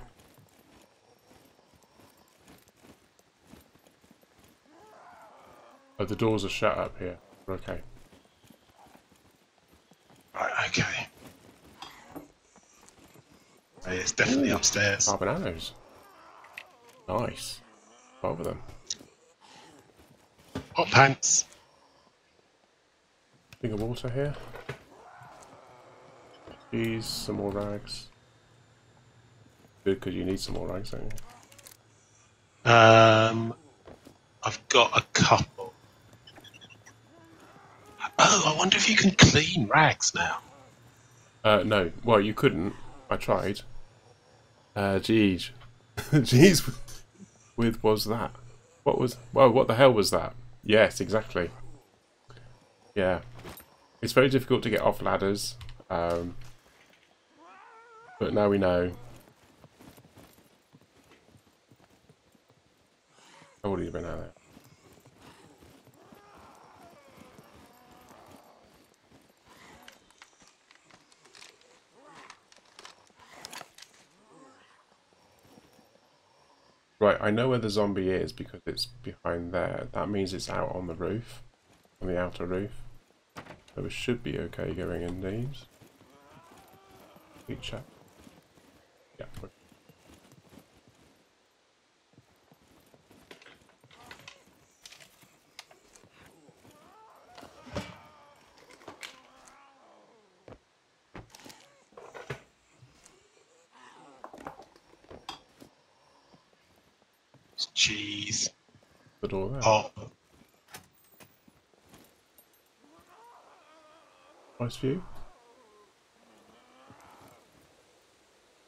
Oh, the doors are shut up here. Okay.
Right, okay. Hey, it's definitely
Ooh,
upstairs.
carbon arrows. Nice. Over them.
Hot pants.
Thing of water here. Cheese, some more rags. Good, because you need some more rags, don't you?
I've got a couple. Oh, I wonder if you can clean rags now.
No. Well, you couldn't. I tried. Geez. Jeez. With was that? What was... Well, what the hell was that? Yes, exactly. Yeah. It's very difficult to get off ladders. But now we know. I've already been out there. Right, I know where the zombie is because it's behind there. That means it's out on the roof. On the outer roof. So we should be okay going in these. Quick check. Yeah.
Cheese.
The door there.
Oh,
Nice view.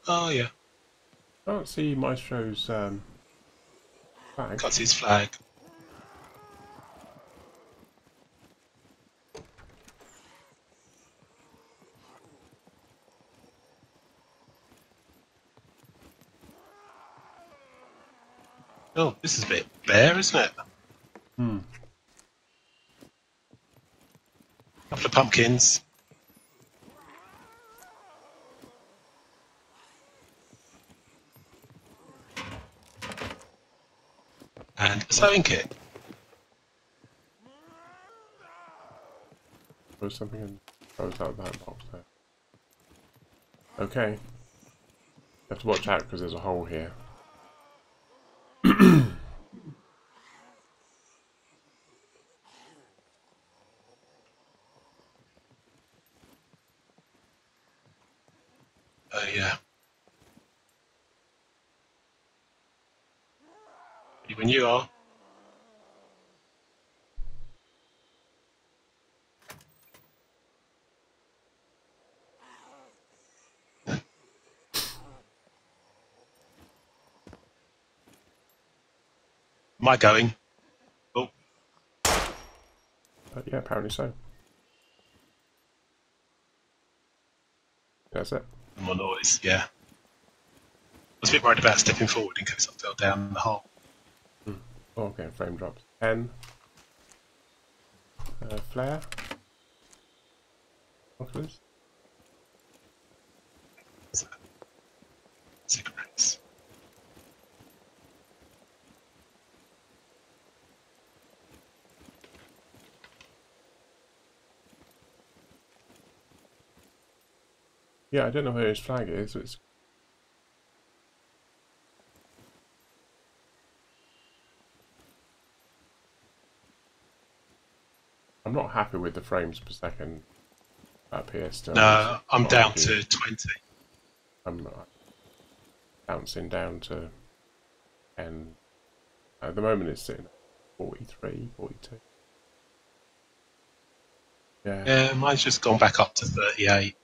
oh yeah.
I don't see Maestro's flag.
Got his flag. Oh, this is a bit bare, isn't it?
Hmm.
Couple of pumpkins. And a sewing kit.
Throw something in. Throws out that box there. Okay. You have to watch out because there's a hole here.
Oh yeah. Ready when you are. Am I going? Oh,
Yeah, apparently so. That's it.
more noise. Yeah. I was a bit worried about stepping forward in case I fell down the hole.
Oh, okay, frame drops. 10. Flare. Binoculars.
Cigarettes.
Yeah, I don't know where his flag is. It's... I'm not happy with the frames per second up here still.
No, I'm down
ideal.
to 20.
I'm bouncing down to 10. At the moment it's sitting at 43, 42.
Yeah, mine's just gone back up to 38.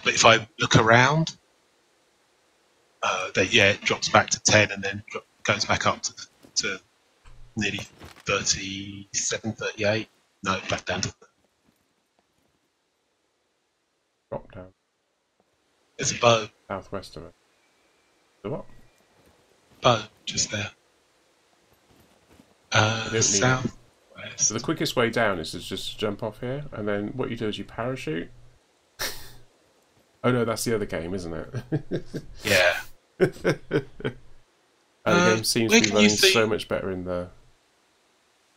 But if I look around, it drops back to 10 and then goes back up to nearly 37, 38. No, back down to...
Drop down.
There's a bow.
Southwest of it. The what?
Bow, just there. South.
So the quickest way down is to just jump off here, and then what you do is you parachute. Oh no, that's the other game, isn't it?
Yeah.
The game seems to be running so much better in the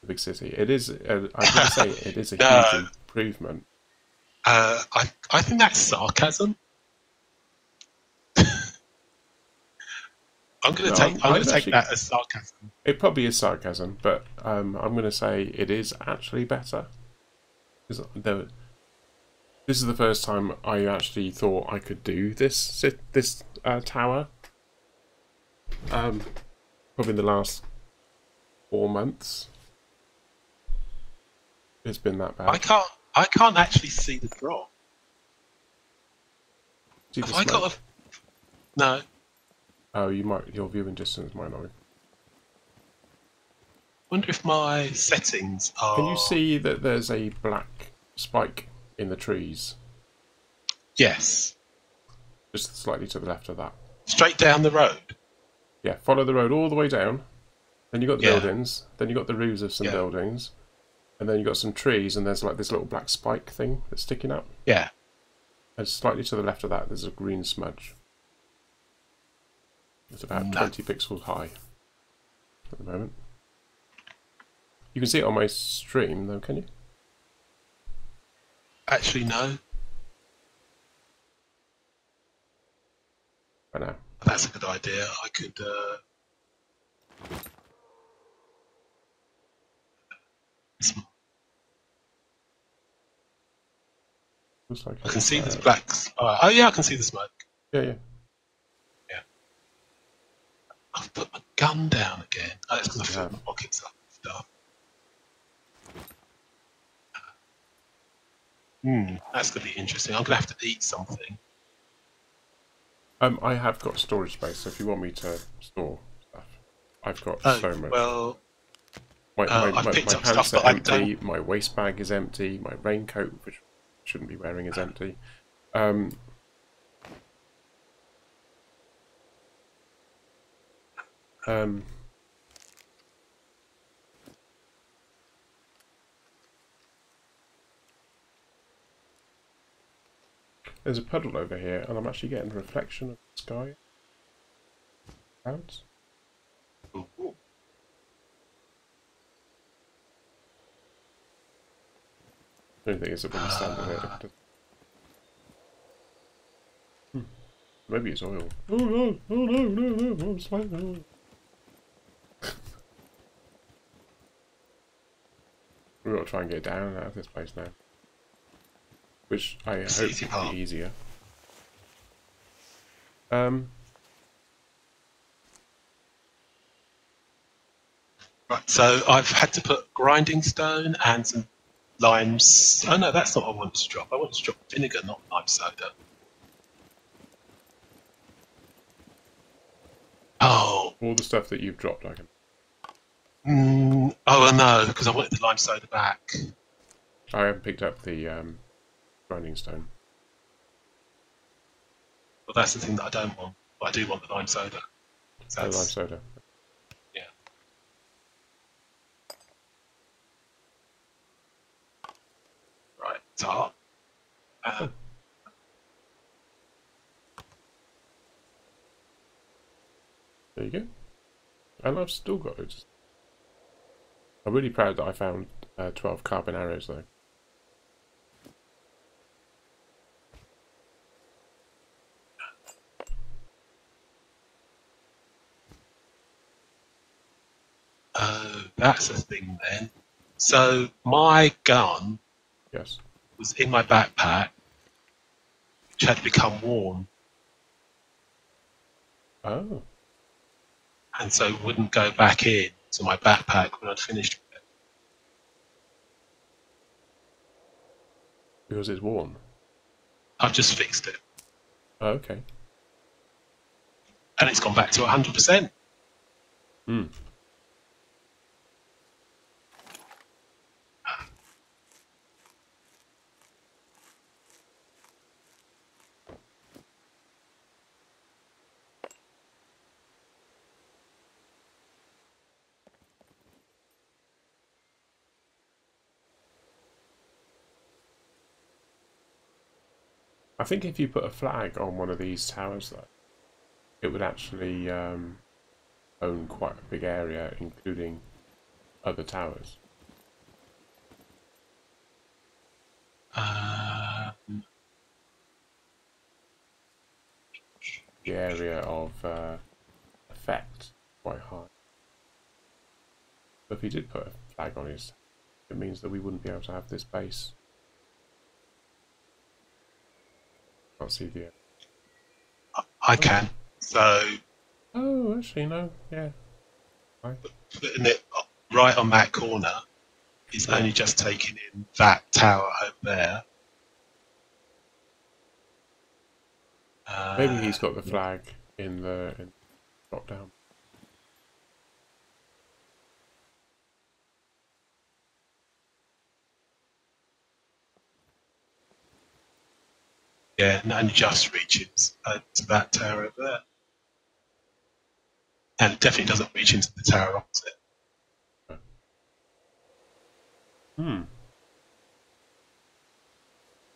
big city. It is. I would say it is a huge improvement.
I think that's sarcasm. I'm going to take that as sarcasm.
It probably is sarcasm, but I'm going to say it is actually better. This is the first time I actually thought I could do this tower. Probably in the last 4 months. It's been that bad.
I can't actually see the drop. Have I got a... No.
Oh, you might. Your viewing distance might not.
Wonder if my settings are...
Can you see that there's a black spike in the trees?
Yes.
Just slightly to the left of that.
Straight down the road?
Yeah, follow the road all the way down. Then you've got the buildings. Then you've got the roofs of some buildings. And then you've got some trees, and there's like this little black spike thing that's sticking up.
Yeah.
And slightly to the left of that, there's a green smudge. It's about 20 pixels high at the moment. You can see it on my stream, though, can you?
Actually, no.
I know.
That's a good idea. I could...
Looks like
I can see this black... Oh, yeah, I can see the smoke.
Yeah.
I've put my gun down again. Oh, it's because I filled my pockets up with stuff. That's going to be interesting. I'm going to have to eat something.
I have got storage space, so if you want me to store stuff, I've got so much.
Well,
my
picked up
pants
stuff,
are empty, my waist bag is empty, my raincoat, which I shouldn't be wearing, is empty. There's a puddle over here, and I'm actually getting a reflection of the sky. Clouds.
Ooh.
The only thing is that when you stand there, maybe it's oil. Oh no! Oh no! I'm sliding. We've got to try and get down out of this place now. Which I hope will be easier.
Right, so I've had to put grinding stone and some limes. Oh no, that's not what I wanted to drop. I wanted to drop vinegar, not lime soda. Oh.
All the stuff that you've dropped, I can.
Oh no, because I wanted the lime soda back.
I haven't picked up the grinding stone.
Well, that's the thing that I don't want. But I do want the lime soda.
The lime soda.
Yeah. Right, top.
There you go. And I've still got it. I'm really proud that I found 12 carbon arrows, though.
that's a thing then. So my gun
Yes.
was in my backpack, which had become worn,
Oh.
and so wouldn't go back in to my backpack when I'd finished with it.
Because it's worn.
I've just fixed it,
Oh, okay.
and it's gone back to 100%.
Hmm. I think if you put a flag on one of these towers, though, it would actually own quite a big area, including other towers. The area of effect quite high. But if he did put a flag on his, it means that we wouldn't be able to have this base. Can't see the.
I can. So
Oh, actually, no. Yeah. Right.
putting it right on that corner is only just taking in that tower over there.
Maybe he's got the flag in the drop down.
Yeah, and only just reaches to that tower over there. And it definitely doesn't reach into the tower opposite.
Hmm.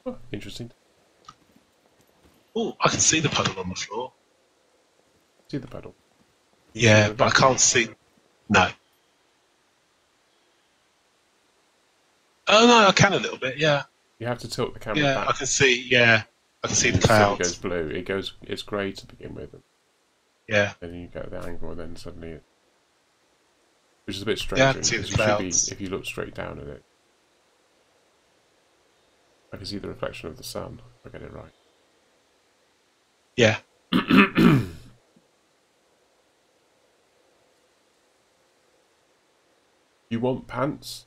Oh, interesting.
Oh, I can see the puddle on the floor.
See the pedal.
Yeah, but I can't see. No. Oh no, I can a little bit. Yeah.
You have to tilt the camera
Yeah,
back.
I can see. Yeah, I can see the
Suddenly
clouds.
goes blue. It goes. It's grey to begin with.
Yeah.
And then you get the angle, and then suddenly, which is a bit strange.
Yeah, I can see the clouds.
You should be, if you look straight down at it. I can see the reflection of the sun. If I get it right.
Yeah.
You want pants?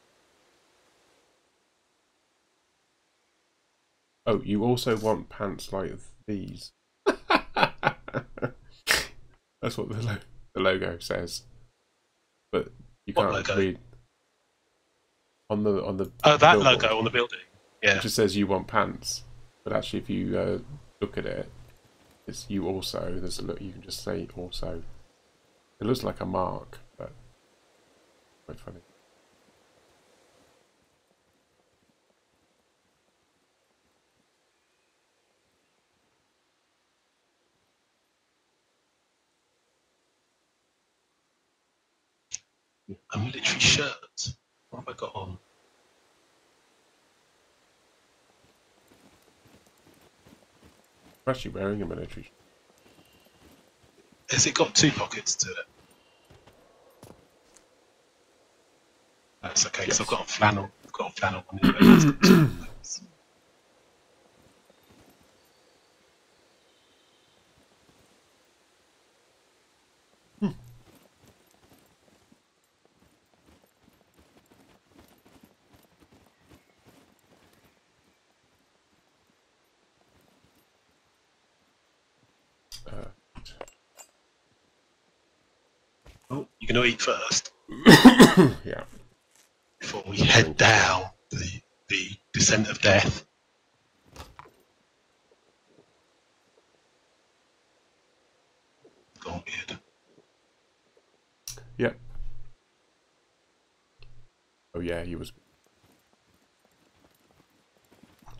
Oh, you also want pants like these. That's what the logo says, but you can't read on the.
Oh, that
billboard.
logo on the building. Yeah.
It just says you want pants, but actually, if you look at it, it's you also. There's a look. You can just say also. It looks like a mark, but quite funny.
A military shirt. What have I got on?
I'm actually wearing a military shirt.
Has it got two pockets to it? That's okay, because I've got a flannel. I've got a flannel on it. Oh, you're going to eat first?
Yeah.
Before we head down the descent of death. Gone weird.
Yep. Oh yeah, he was.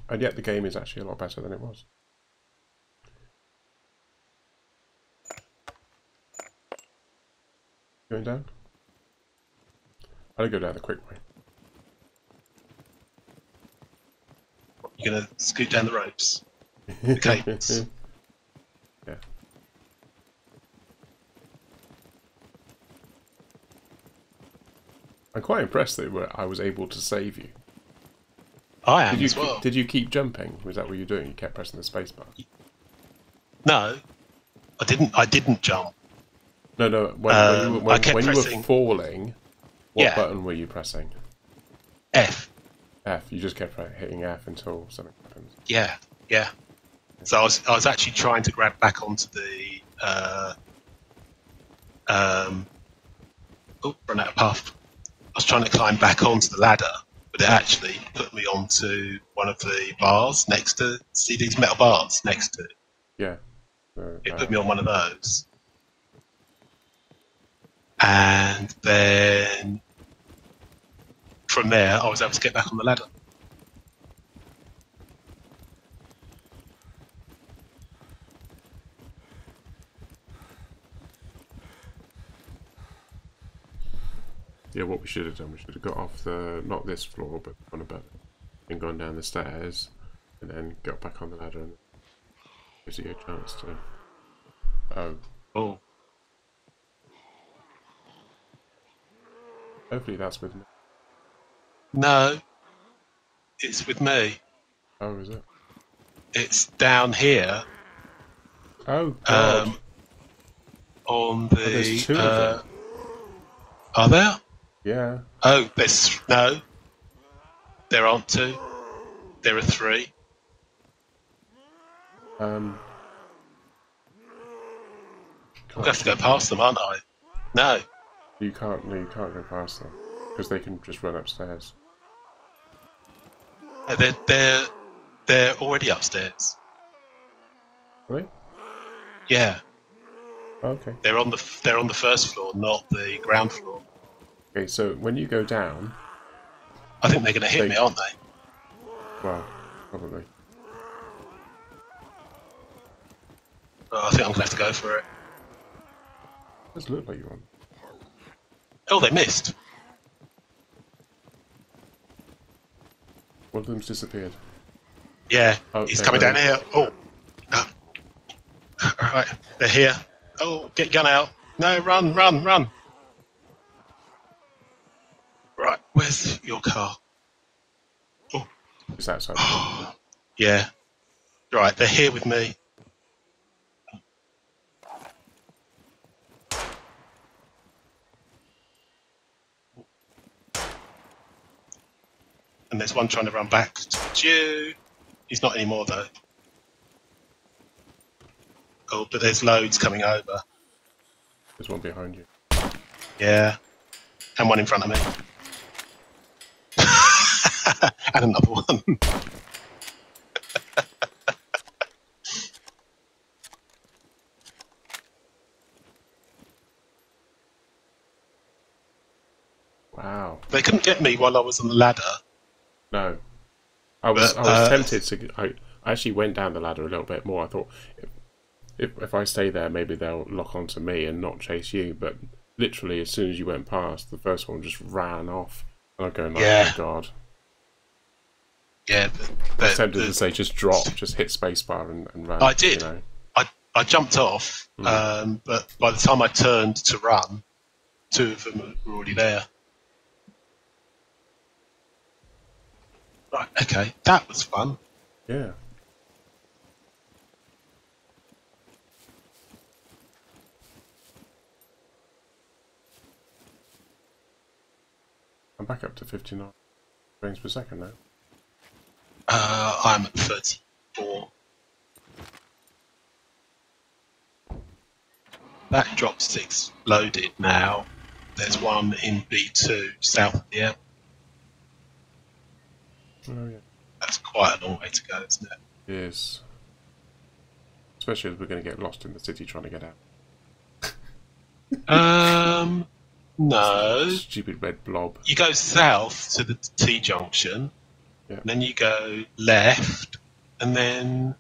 And yet the game is actually a lot better than it was. Going down? I'll go down the quick way.
You're going to scoot down the ropes? The cables?
Yeah. I'm quite impressed that I was able to save you.
I am as well.
Did you keep jumping? Was that what you were doing? You kept pressing the spacebar?
No, I didn't. I didn't jump.
No. When you were falling, what
Yeah.
button were you pressing?
F.
F. You just kept hitting F until something happens.
Yeah. So I was actually trying to grab back onto the run out of puff. I was trying to climb back onto the ladder, but it actually put me onto one of the bars next to. See these metal bars next to?
Yeah.
It put me on one of those, and then from there I was able to get back on the ladder.
Yeah, what we should have done, we should have got off not this floor, but one above it, and gone down the stairs, and then got back on the ladder, and gives you a chance to. Oh. Hopefully that's with me.
No, it's with me.
Oh, is it?
It's down here.
Oh, God.
On the.
Oh, there's two of them.
Are there?
Yeah.
Oh, no. There aren't two. There are three.
I'm
gonna have to go past them, aren't I? No.
You can't go past them because they can just run upstairs.
They're already upstairs.
Really?
Yeah.
Okay.
They're on the first floor, not the ground floor.
Okay, so when you go down,
I think they're going to hit me, aren't they?
Well, probably.
Oh, I think I'm going to have to go for it.
It does look like you want.
Oh, they missed.
One of them's disappeared.
Yeah, he's coming down here. Oh. Alright, they're here. Oh, get your gun out. No, run. Right, where's your car? Oh.
It's outside.
Yeah. Right, they're here with me. And there's one trying to run back to you. He's not anymore though. Oh, but there's loads coming over.
There's one behind you.
Yeah. And one in front of me. And another one.
Wow.
They couldn't get me while I was on the ladder.
No. I was tempted to. I actually went down the ladder a little bit more. I thought if I stay there, maybe they'll lock onto me and not chase you. But literally, as soon as you went past, the first one just ran off. And I'm going like, oh God.
Yeah.
I was tempted to say just drop, just hit spacebar and run.
I did.
You know?
I jumped off, but by the time I turned to run, two of them were already there. Right, okay, that was fun.
Yeah. I'm back up to 59 frames per second now.
I'm at 34. That drop stick's loaded now. There's one in B2 south of the airport.
Oh yeah.
That's quite a long way to go, isn't it?
It is. Especially as we're going to get lost in the city trying to get out.
No.
Stupid red blob.
You go south to the T-junction, and then you go left, and then...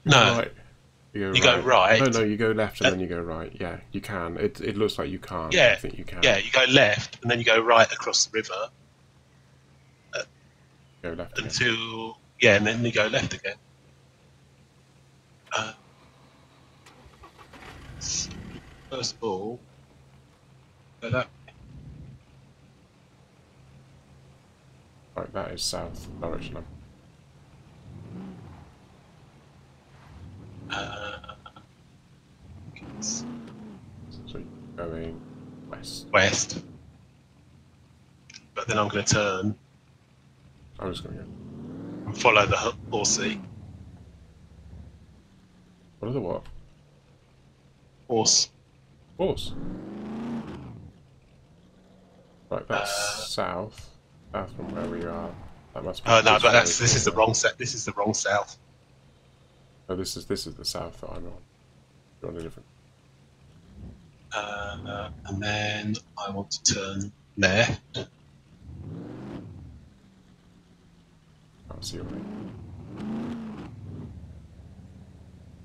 No.
Right. You
go right.
No, you go left and then you go right. Yeah, you can. It looks like you can't.
Yeah.
I think you can.
Yeah, you go left, and then you go right across the river.
Go left
until... Again. Yeah, and then you go left again. First of all, Go that.
Right, that is south direction.
It's
So you're going west.
west. But then I'm going to turn
I'm just going to go.
and follow the horsey.
What are the what?
Horse.
Horse. Right, that's south. South from where we are. That must be.
Oh no,
this
but
road
this is the
here.
wrong set. This is the wrong south.
Oh, this is the south that I'm on. You're on a different.
And then I want to turn left.
Can't see your way.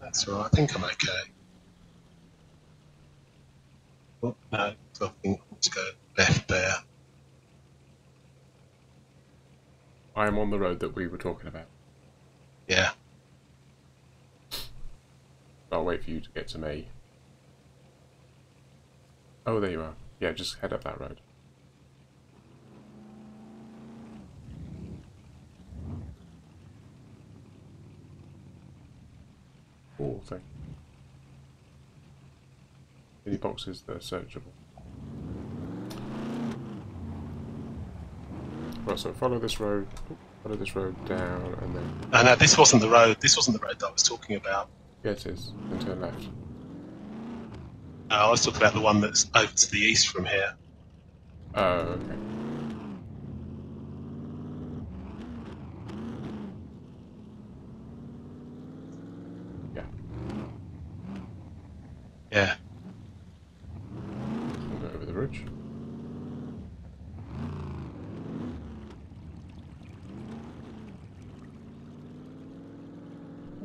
That's right. I think I'm okay. Oh, no, I think I want to go left there.
I am on the road that we were talking about.
Yeah.
I'll wait for you to get to me. Oh, there you are. Yeah, just head up that road. Oh, thank you. Any boxes that are searchable. Right, so follow this road down, and then...
Oh, no, this wasn't the road. This wasn't the road that I was talking about.
Yeah, it is. And turn left.
I was talking about the one that's over to the east from here.
Oh, okay. Yeah.
Yeah.
We'll go over the ridge.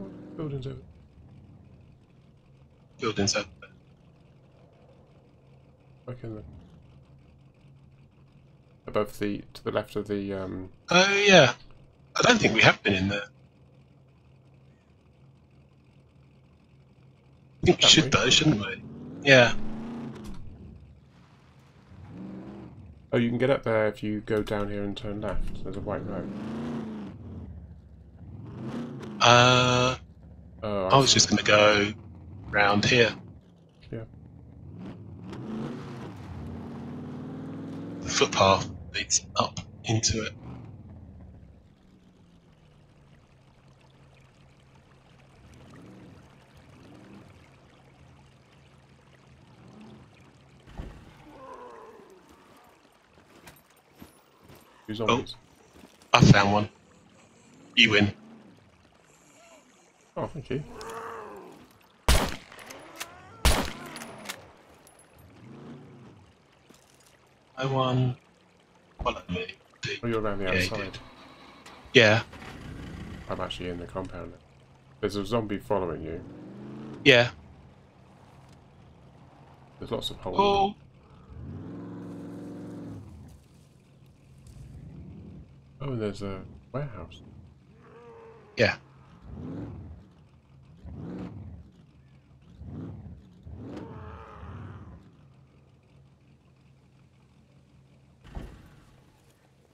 Oh, buildings over.
Buildings over there.
Back in the... Above the... to the left of the...
Oh, yeah. I don't think we have been in there. I think we should, though, shouldn't we? Yeah.
Oh, you can get up there if you go down here and turn left. There's a white road.
I
Oh,
was just going to go round here.
Yeah.
The footpath leads up into it.
Two zombies.
I found one. You win.
Oh, thank you.
I won. Follow me.
Oh, you're around the
Yeah, you
outside.
did. Yeah.
I'm actually in the compound now. There's a zombie following you.
Yeah.
There's lots of holes.
Oh.
Oh, and there's a warehouse.
Yeah.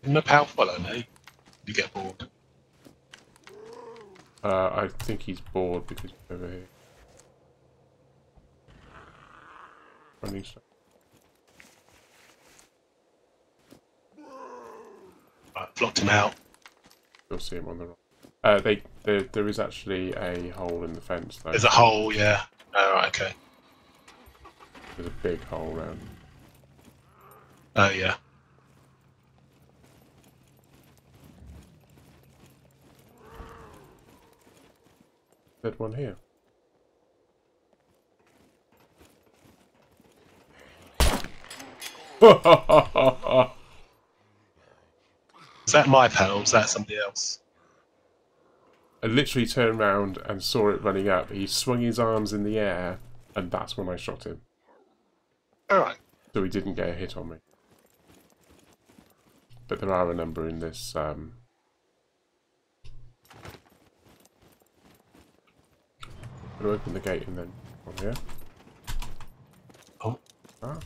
Didn't the pal follow me? You get bored.
I think he's bored because he's over here. Running stuff.
Right, blocked him out.
You'll see him on the right. There is actually a hole in the fence though.
There's a hole, yeah. Oh, right, okay.
There's a big hole around.
Oh, yeah.
There's one here.
Is that my pal or is that somebody else?
I literally turned around and saw it running up. He swung his arms in the air, and that's when I shot him.
Alright.
So he didn't get a hit on me. But there are a number in this. I'm going to open the gate and then on here.
Oh.
Ah.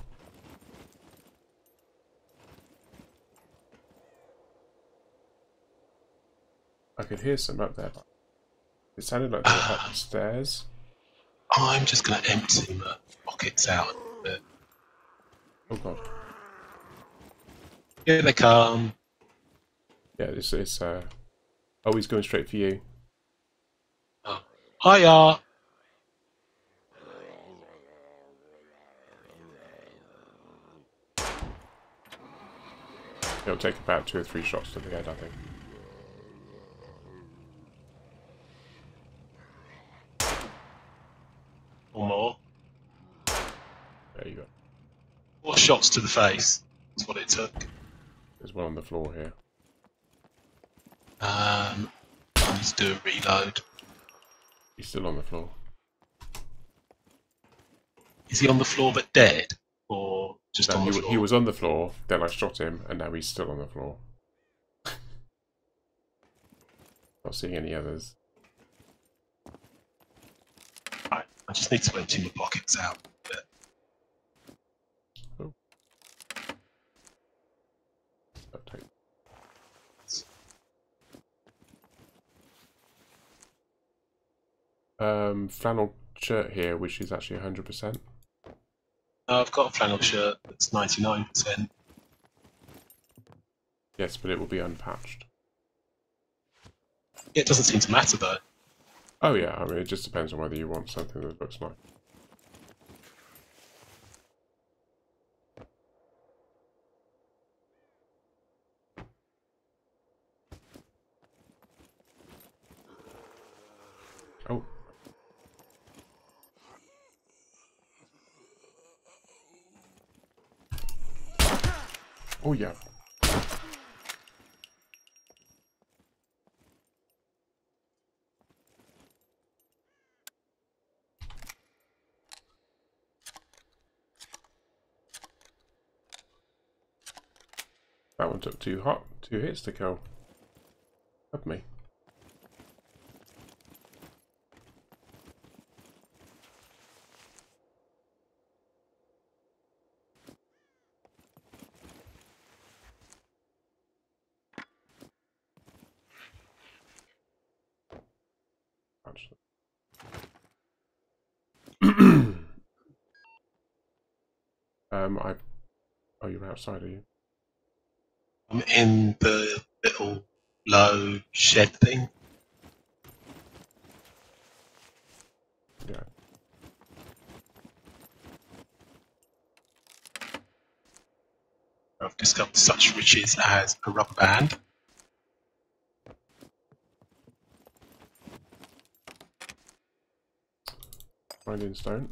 I could hear some up there, but it sounded like they were upstairs.
I'm just going to empty my pockets out a bit.
Oh god.
Here they come.
Yeah, it's oh, he's going straight for you.
Oh. Hiya!
It'll take about 2 or 3 shots to the head, I think.
Or more.
There you go.
4 shots to the face. That's what it took.
There's one on the floor here.
I need to do a reload.
He's still on the floor.
Is he on the floor but dead? Or just
No,
on the floor?
he was on the floor, then I shot him, and now he's still on the floor. Not seeing any others.
Right, I just need to empty my pockets out a bit.
Oh. Okay. Flannel shirt here, which is actually 100%.
I've got a flannel shirt that's 99%.
Yes, but it will be unpatched.
It doesn't seem to matter though.
Oh yeah, I mean, it just depends on whether you want something that looks nice. Oh. Oh yeah. That one took 2 hits to kill. Help me. Actually. Oh, you're outside, are you?
I'm in the little low shed thing.
Yeah.
I've discovered such riches as a rubber band.
Finding stone.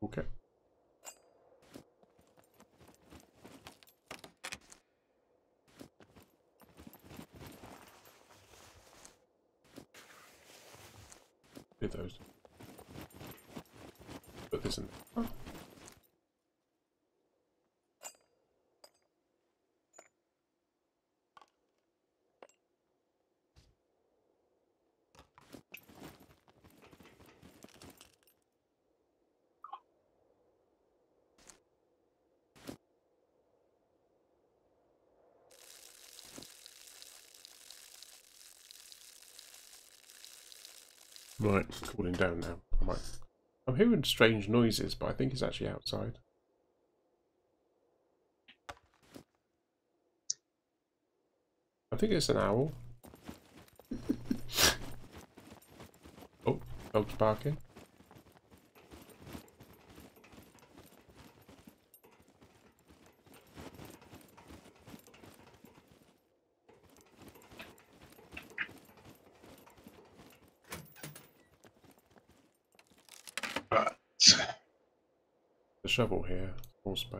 Toolkit. Did those. Put this in. Oh. Right, cooling down now. I'm hearing strange noises, but I think it's actually outside. I think it's an owl. Oh, dog's barking.
Right.
The shovel here, small space.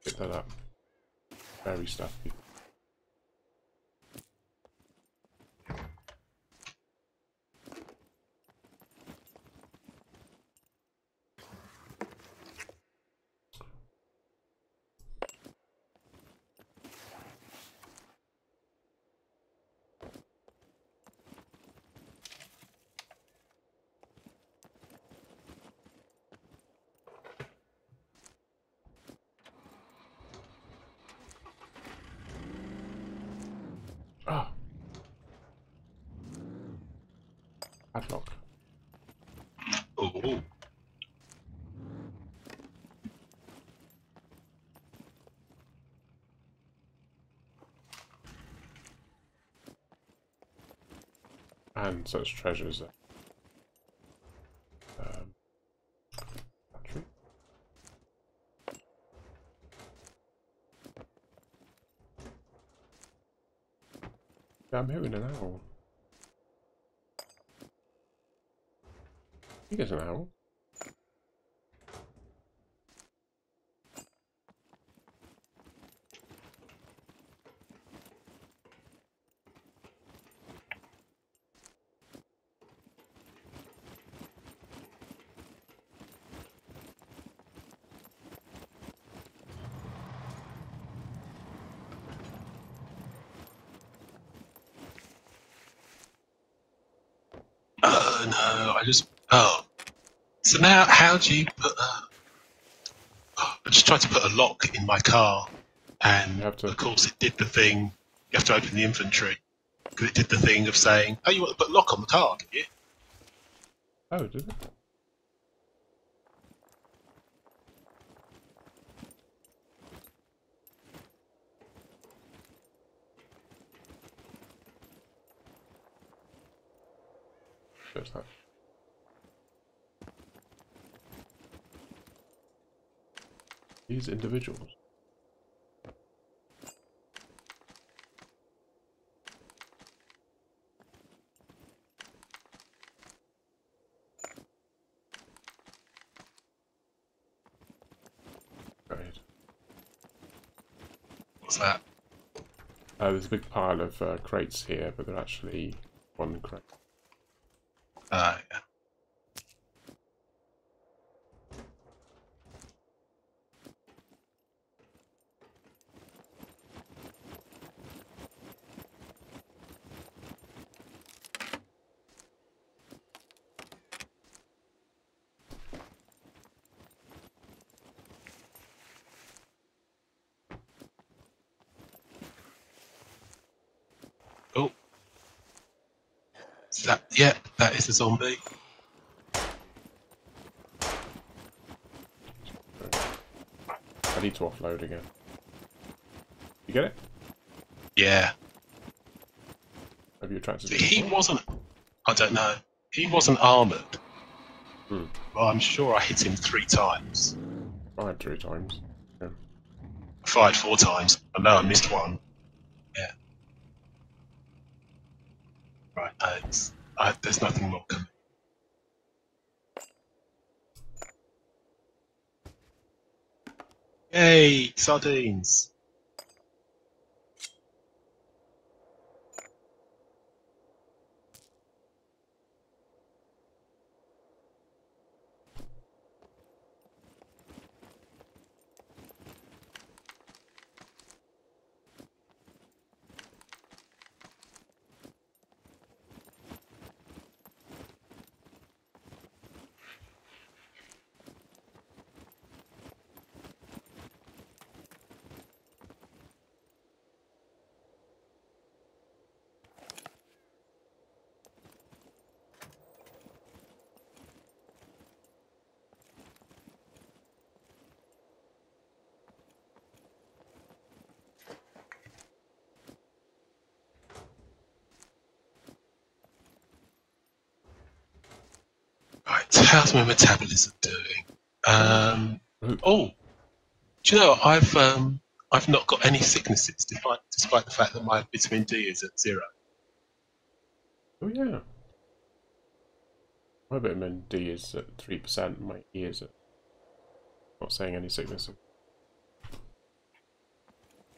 Pick that up. Very stuffy. Ah, padlock.
Oh,
And such treasures. Battery. Yeah, I'm hearing an owl. I think it's an owl.
oh no! I just So now, how do you put? I just tried to put a lock in my car, and
You have to.
of course it did the thing. You have to open the inventory because it did the thing of saying, "Oh, you want to put a lock on the car, do you?"
Oh, did it? There's that. These individuals. Right.
What's that?
There's a big pile of crates here, but they're actually one crate.
Yeah. Oh, is that? Yeah, that is a zombie.
I need to offload again. You get it?
Yeah.
Have you attracted it
He
before?
wasn't. I don't know. He wasn't armoured.
Hmm.
Well, I'm sure I hit him 3 times.
Fired 3 times. Yeah.
I fired 4 times. I know I missed one. Yeah. Right. There's nothing more coming. Yay! Sardines! Right, how's my metabolism doing? Oh, do you know I've not got any sicknesses despite the fact that my vitamin D is at 0.
Oh yeah. My vitamin D is at 3%. My E is at. Not saying any sickness.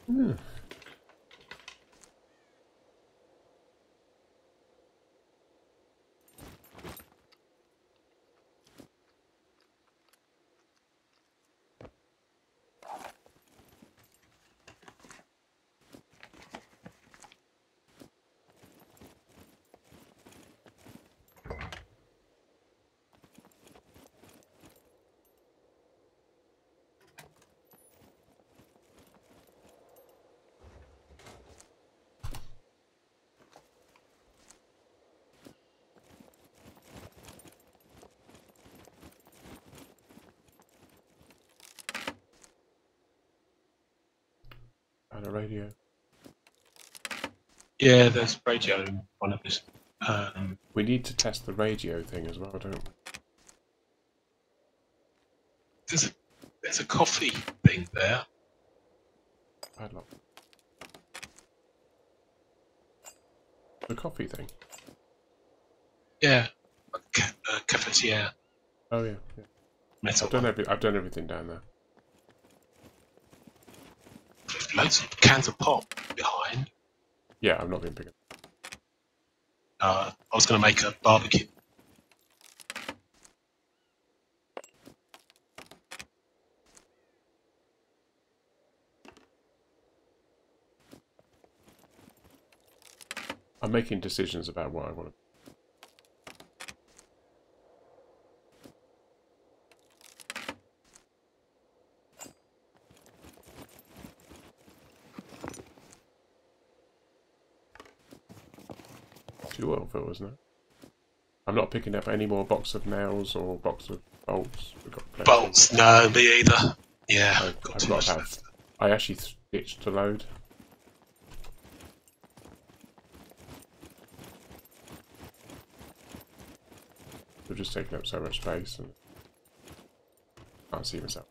Hmm. and a radio.
Yeah, there's radio in one of this.
We need to test the radio thing as well, don't we?
There's a coffee thing there.
Padlock. The coffee thing?
Yeah, cafetiere.
Oh yeah.
Metal.
I've done everything down there.
Loads of cans of pop behind.
Yeah, I'm not being big.
I was going to make a barbecue.
I'm making decisions about what I want to. Two oil fills now. I'm not picking up any more box of nails or box of bolts. We've got plenty.
Bolts? No, me either. Yeah,
I've got to have. I actually stitched a load. They're just taking up so much space and I can't see myself.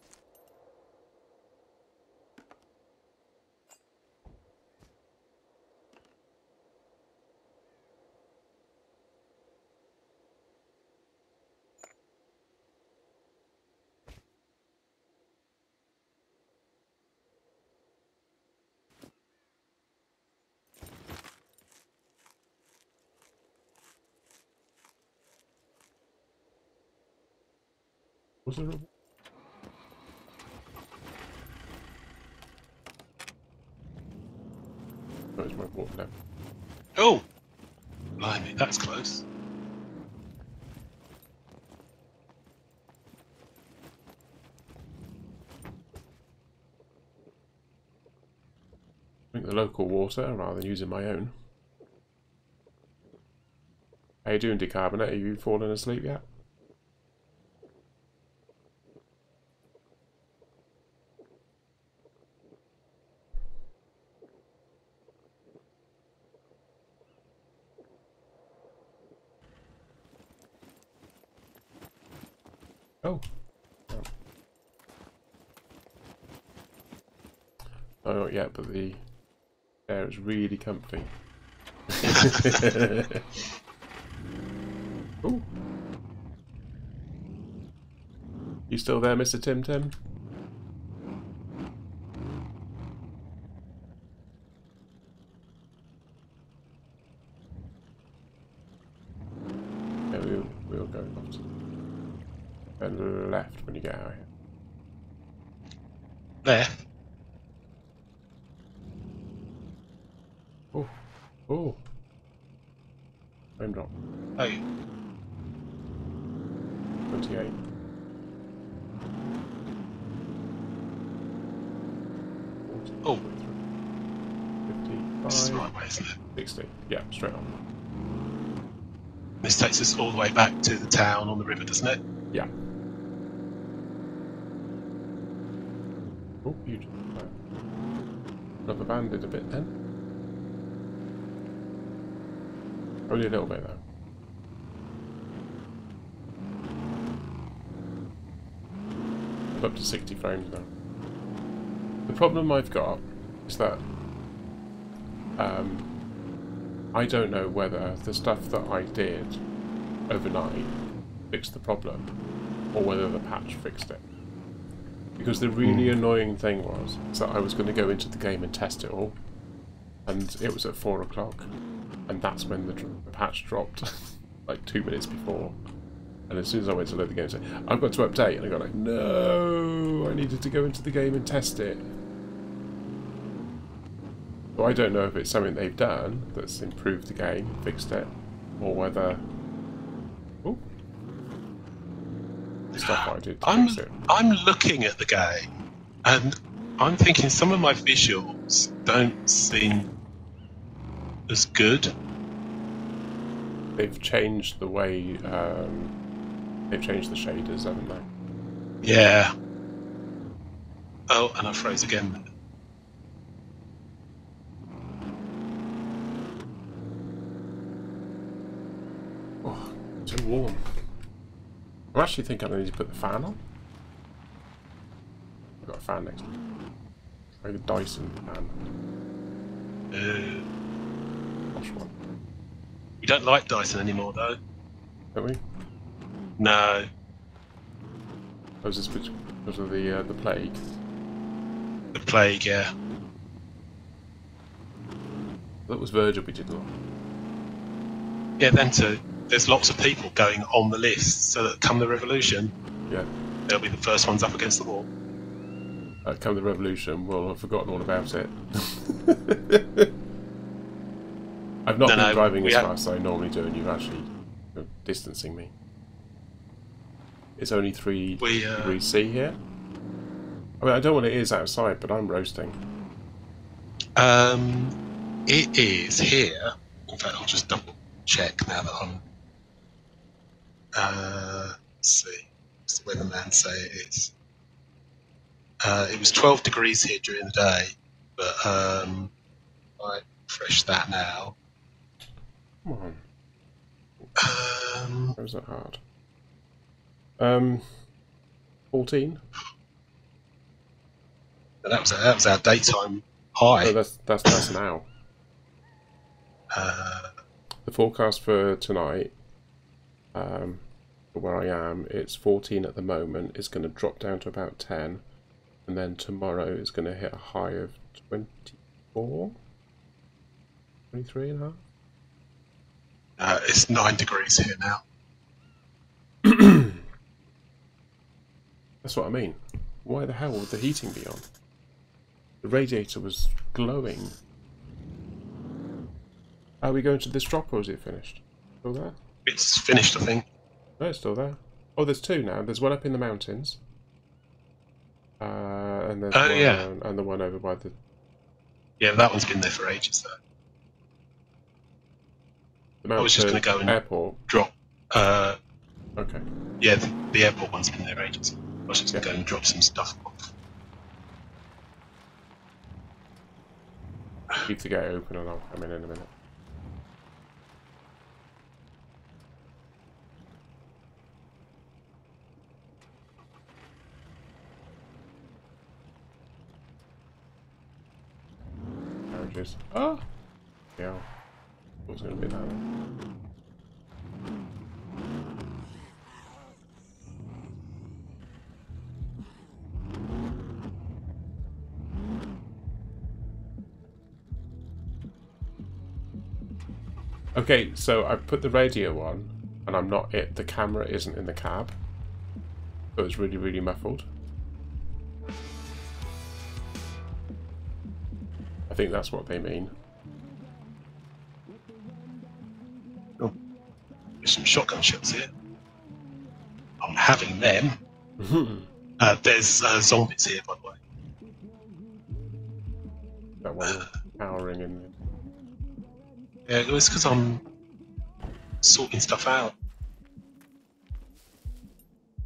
Was there a... That was my water level.
Oh! Blimey, that's close.
Drink the local water rather than using my own. How you doing, Decarbonate? Have you fallen asleep yet? Oh. Oh, not yet, but the air is really comfy. Ooh. You still there, Mr. Tim Tim? Yeah, we'll go off to and left when you get out here.
Left?
Oh, oh. Frame drop.
Oh.
28.
Oh.
55.
This is the right way, isn't it?
60. Yeah, straight on.
This takes us all the way back to the town on the river, doesn't it?
Yeah. Oh, you just rubber banded a bit then. Only a little bit though. I'm up to 60 frames now. The problem I've got is that I don't know whether the stuff that I did overnight fixed the problem or whether the patch fixed it. Because the really annoying thing was that I was going to go into the game and test it all, and it was at 4 o'clock, and that's when the patch dropped, like 2 minutes before. And as soon as I went to load the game, I said, I've got to update, and I got like, no, I needed to go into the game and test it. So I don't know if it's something they've done that's improved the game, fixed it, or whether... Ooh. The stuff I did to fix it.
I'm looking at the game, and I'm thinking some of my visuals don't seem as good.
They've changed the way... they've changed the shaders, haven't they?
Yeah. Oh, and I froze again.
warm. I actually think I need to put the fan on. I've got a fan next to me. Like a Dyson fan. Gosh, one.
We don't like Dyson anymore, though.
Don't we?
No.
Oh, is this because of the plague?
The plague, yeah.
That was Virgil we did a lot.
Yeah, them too. There's lots of people going on the list, so that come the revolution,
Yeah.
they'll be the first ones up against the wall.
Come the revolution, we'll have forgotten all about it. I've not been driving as fast as I normally do, and you're actually distancing me. It's only 3 degrees C here. I mean, I don't know what it is outside, but I'm roasting.
It is here. In fact, I'll just double check now that I'm. Let's see. What's the weatherman say it is? It was 12 degrees here during the day, but I refresh that now.
Come on. How is that hard? 14.
That was our daytime high.
Oh, that's now. The forecast for tonight, where I am, it's 14 at the moment. It's going to drop down to about 10, and then tomorrow it's going to hit a high of 24, 23 and a half.
It's 9 degrees here now.
That's what I mean. Why the hell would the heating be on? The radiator was glowing. Are we going to this drop, or is it finished? Still there?
It's finished, I think.
No, it's still there. Oh, there's 2 now. There's one up in the mountains. And there's one,
yeah.
And the one over by the...
Yeah, that one's been there for ages, though. I was just going to go and
airport.
Drop.
Okay.
Yeah, the airport one's been there ages. I was just going to go and drop some stuff off.
Keep the gate open and I'll come in a minute. Carriages. Oh! Yeah. What's going to be that one? Okay, so I've put the radio on, and I'm not it. The camera isn't in the cab, so it's really, really muffled. I think that's what they mean.
Oh, there's some shotgun shells here. I'm having them. There's zombies here, by the way.
That one powering in.
Yeah, it was because I'm sorting stuff out.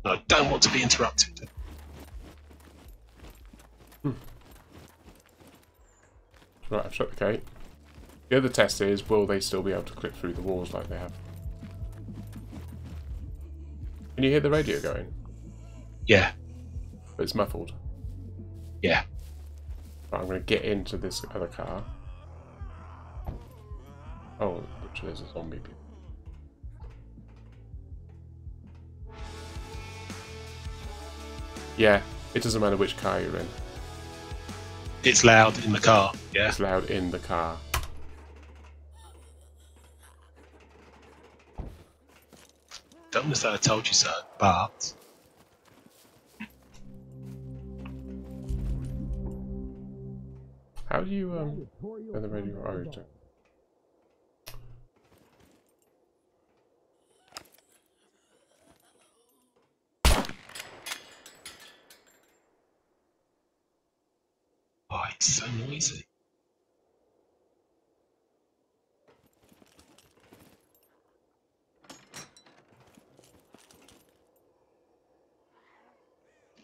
I don't want to be interrupted.
Right, I've shut the gate. The other test is, will they still be able to clip through the walls like they have? Can you hear the radio going?
Yeah.
But it's muffled.
Yeah.
Right, I'm going to get into this other car. Oh, literally there's a zombie. Yeah, it doesn't matter which car you're in.
It's loud in the car, yeah.
It's loud in the car.
Don't want to say I told you so, but...
How do you, turn the radio over?
Oh, it's so noisy.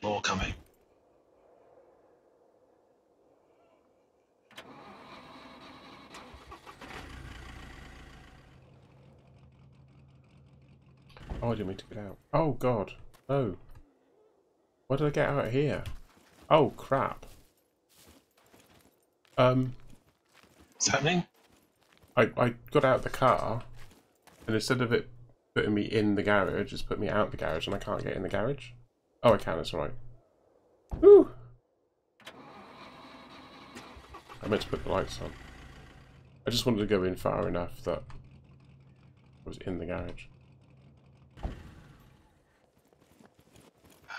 More coming.
Oh, I didn't mean to get out. Oh, God. No. Why did I get out here? Oh, crap.
What's happening?
I got out the car, and instead of it putting me in the garage, it's put me out the garage, and I can't get in the garage. Oh, I can, it's alright. Woo! I meant to put the lights on. I just wanted to go in far enough that I was in the garage. I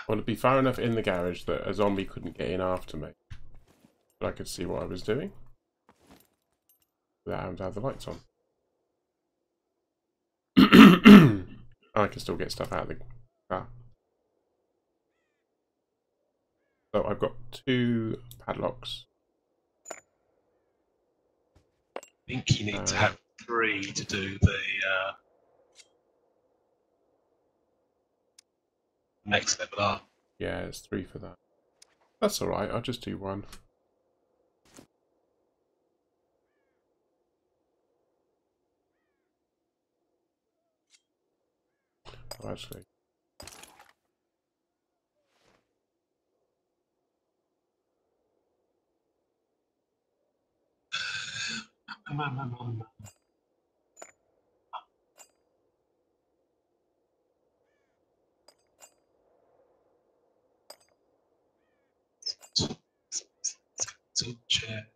wanted to be far enough in the garage that a zombie couldn't get in after me. But I could see what I was doing without having to have the lights on. I can still get stuff out of the car. So I've got 2 padlocks.
I think you need to have 3 to do the next level up.
Yeah, it's 3 for that. That's alright, I'll just do 1. Oh, actually.
Chair.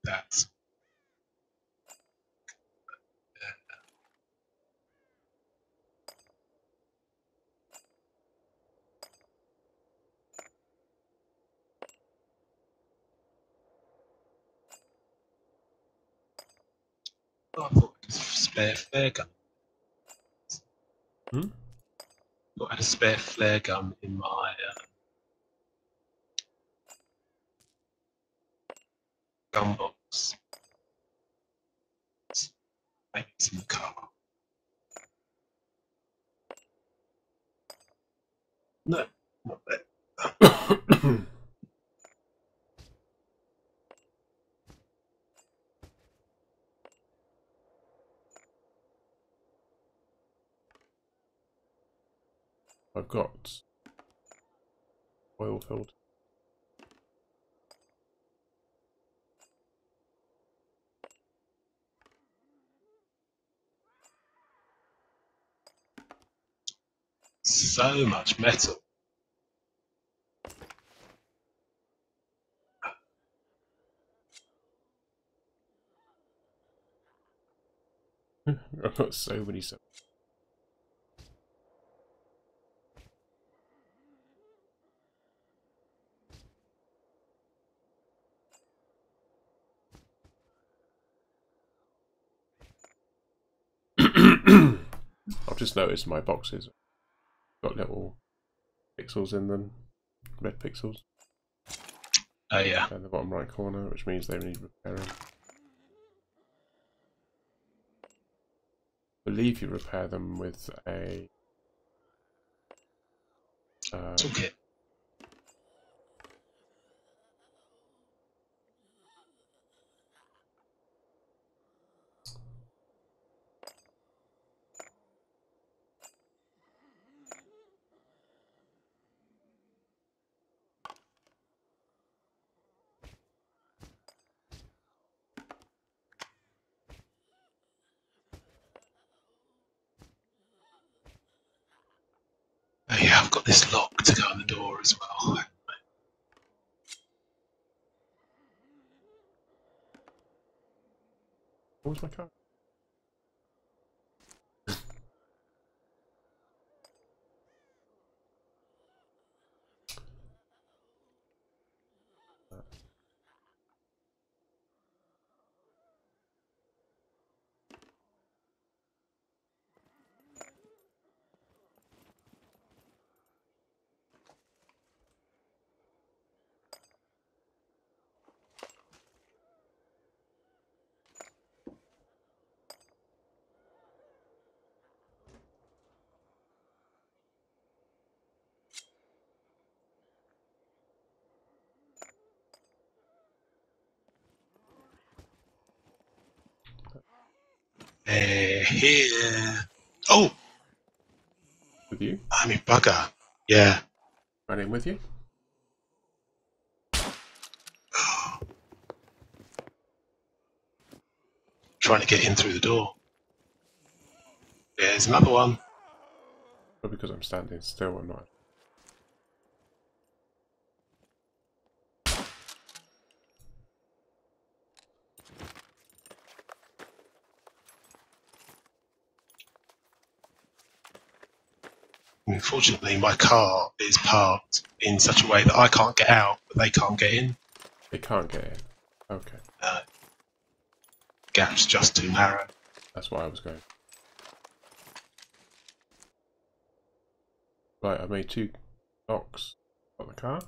That's I thought it was a spare flare gun.
Hmm?
I had a spare flare gun in my gun box. Maybe it's in the car. No, not there.
I've got oil filled.
So much metal.
I've got so many stuff. I've just noticed my boxes got little pixels in them, red pixels.
Oh yeah.
In the bottom right corner, which means they need repairing. I believe you repair them with a
Toolkit. Oh yeah, I've got this lock to go on the door as well.
what was my car?
Here. Oh,
With you?
I mean bugger. Yeah.
Ran in with you?
Trying to get in through the door. There's another one.
Probably because I'm standing still, I'm not.
Unfortunately, my car is parked in such a way that I can't get out, but they can't get in.
They can't get in. Okay.
Gap's just too narrow.
That's why I was going. Right, I made 2 locks on the car.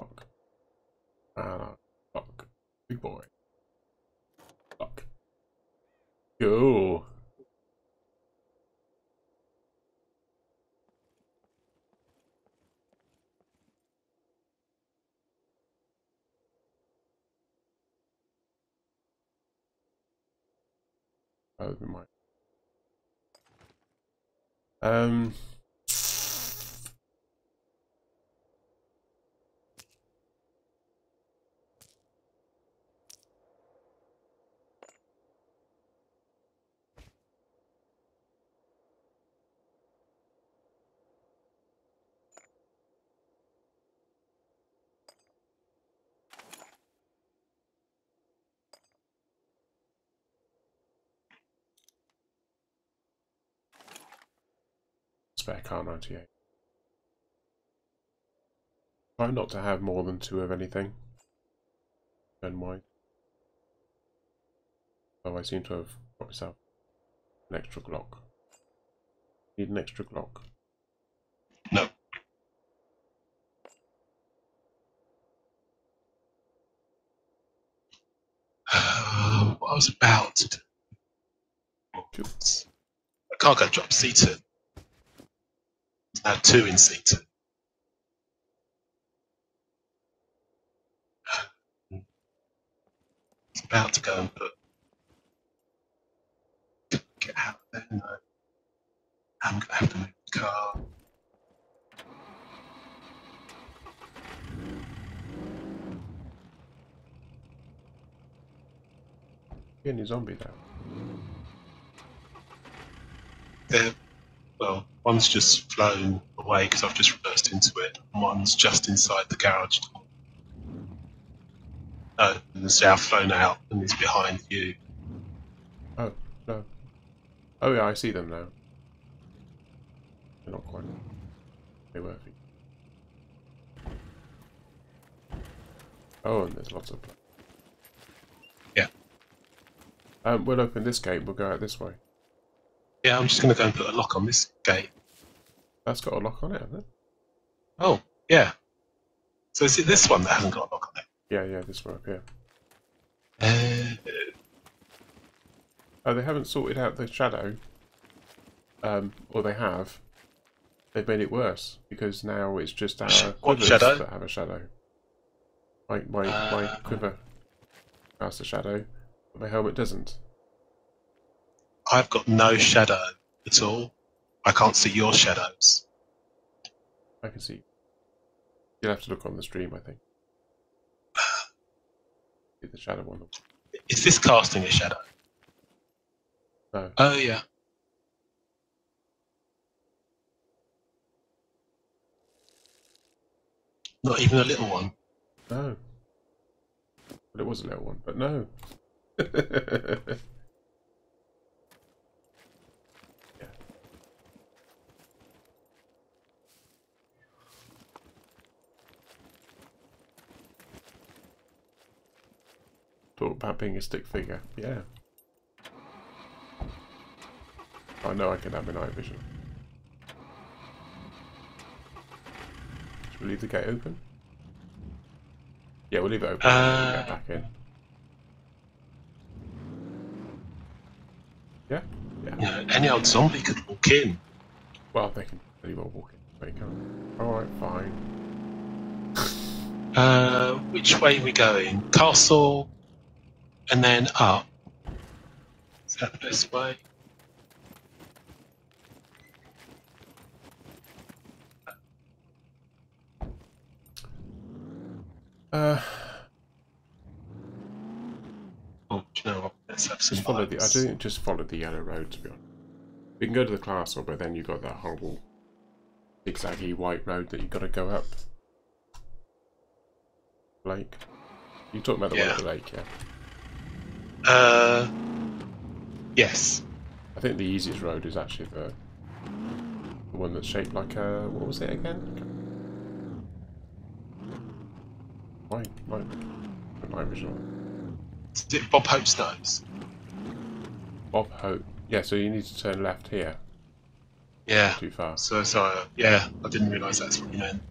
Lock. And lock. Big boy. Lock. Go. That would be mine. Spare car 98. Try not to have more than 2 of anything. Don't mind. Oh, I seem to have got myself an extra Glock. Need an extra Glock.
No. What I was about to do. A cargo drop C2. There's now 2 in C2. It's about to go and put. Get out of there. No. I'm going to have to move the car.
Getting a zombie now.
Well, one's just flown away because I've just reversed into it, and one's just inside the garage door. Oh, and the south flown out and is behind you.
Oh, no. Oh yeah, I see them now. They're not quite. They were. Oh, and there's lots of play.
Yeah.
We'll open this gate, we'll go out this way.
Yeah, I'm just going to go and put a lock on this gate.
That's got a lock on it, hasn't it?
Oh, yeah. So is it this one that hasn't got a lock on it?
Yeah, this one up here.
Uh,
Oh, they haven't sorted out the shadow. Or they have. They've made it worse, because now it's just our
what
quivers
shadow?
that have a shadow. My quiver has a shadow, but my helmet doesn't.
I've got no shadow at all. I can't see your shadows.
I can see. You'll have to look on the stream, I think. See the shadow one.
Is this casting a shadow?
No.
Oh, yeah. Not even a little one.
No. But it was a little one, but no. Yeah. Talk about being a stick figure. Yeah. I know I can have an night vision. Should we leave the gate open? Yeah, we'll leave it open and get back in. Yeah? Yeah.
You know, any old zombie could walk in.
Well, they can pretty well walk in. They can. Alright, fine.
Which way are we going? Castle, and then up. that the best way? Oh, do you know what? Let's have some
just follow the. I
lights.
don't just follow the yellow road, to be honest. We can go to the castle, but then you got that horrible zigzaggy white road that you got to go up. Lake. You talking about the one at the lake, yeah?
Yes.
I think the easiest road is actually the one that's shaped like a. What was it again? My original.
Is it Bob Hope's nose?
Bob Hope. Yeah, so you need to turn left here.
Yeah.
Too far.
So sorry. Yeah, I didn't realise that's what you meant.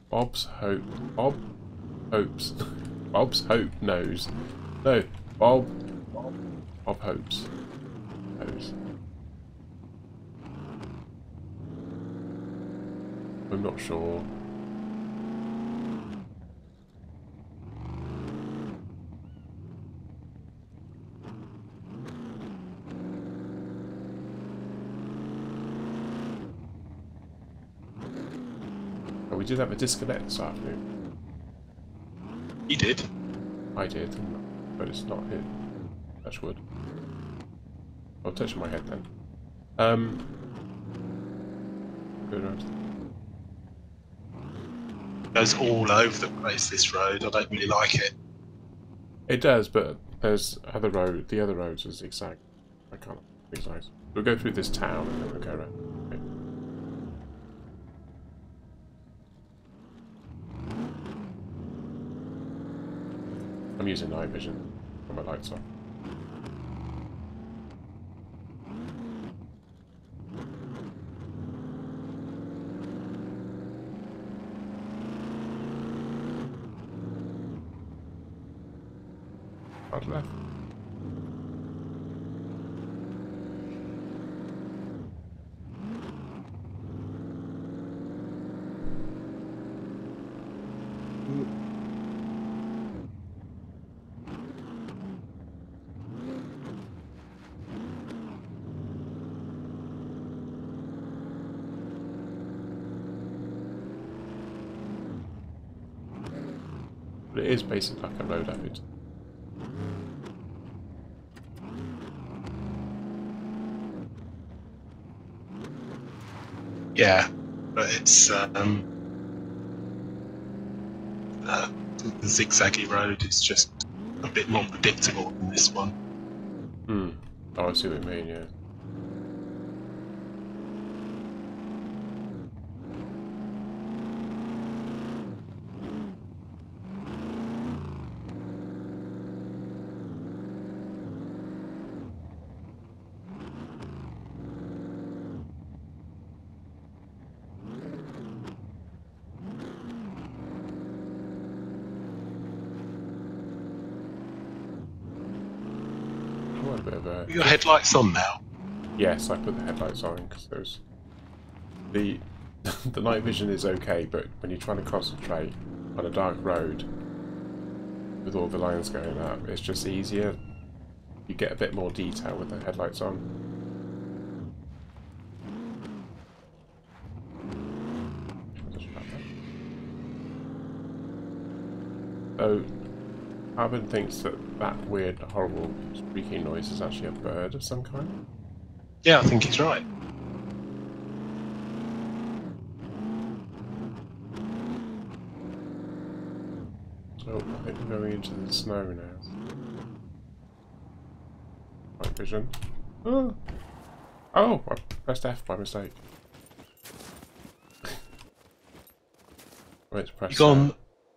Bob's Hope. Bob Hope's. Bob's Hope knows. No, Bob Hope's nose. I'm not sure. Oh, we did have a disconnect this afternoon.
You did?
I did, but it's not hit. Touch wood. I'll touch my head then. Go around.
Goes all over the place, this road. I don't really like it.
It does, but there's other road. The other roads are zigzag. I can't zigzag. We'll go through this town and then we'll go around. Okay. I'm using night vision when my lights on. Hard left. But it is basically like a road up it.
Yeah, but it's the zigzaggy road is just a bit more predictable than this one.
Oh, I see what you mean, yeah. A bit of a...
Your headlights on now?
Yes, I put the headlights on because there's the the night vision is okay, but when you're trying to concentrate on a dark road with all the lines going up, it's just easier. You get a bit more detail with the headlights on. So Alvin thinks that that weird, horrible, squeaking noise is actually a bird of some kind.
Yeah, I think he's right.
So I think we're going into the snow now. Night vision. Oh, I pressed F by mistake. Wait to press.
You gone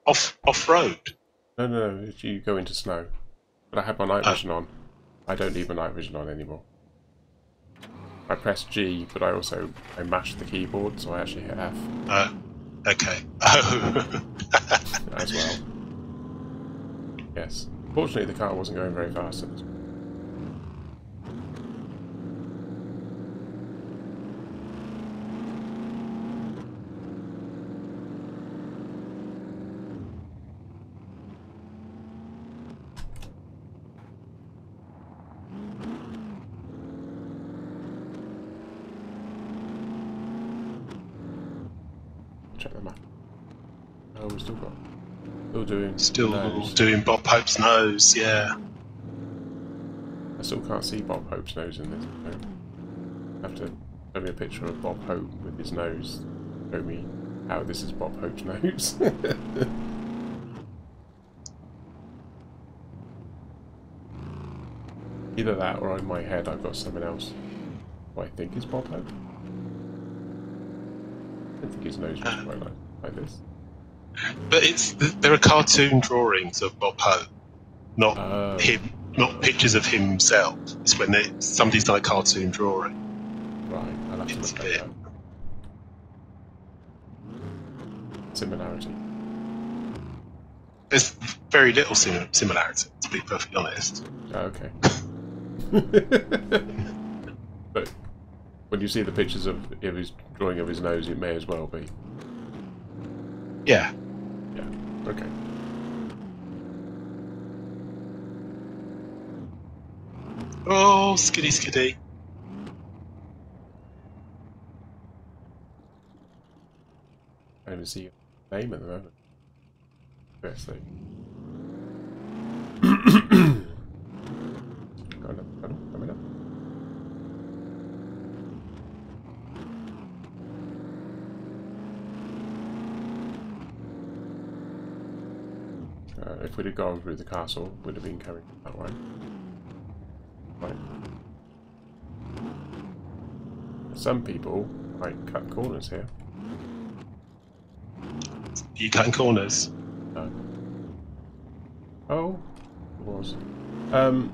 off road?
No, you go into snow. But I had my night vision on. I don't need my night vision on anymore. I pressed G, but I mashed the keyboard, so I actually hit F.
Okay.
As well. Yes. Fortunately, the car wasn't going very fast at this point. we still doing
Still
nose.
doing Bob Hope's nose, yeah.
I still can't see Bob Hope's nose in this. So I have to show me a picture of Bob Hope with his nose. Show me how this is Bob Hope's nose. Either that, or in my head I've got someone else who I think is Bob Hope. I don't think his nose was quite like this.
But there are cartoon drawings of Bob Hope, not him, not pictures of himself. It's when somebody's done a cartoon drawing.
Right, I'll have to look at that. Similarity.
There's very little similarity, to be perfectly honest.
Oh, okay. But when you see the pictures of his drawing of his nose, it may as well be.
Yeah.
Yeah. Okay.
Oh, skiddy skiddy.
I don't even see your name at the moment. Best thing. Going up the tunnel, coming up. If we'd have gone through the castle, we'd have been coming that way. Right. Some people might cut corners here.
You cutting corners?
No. Oh, it was. How'd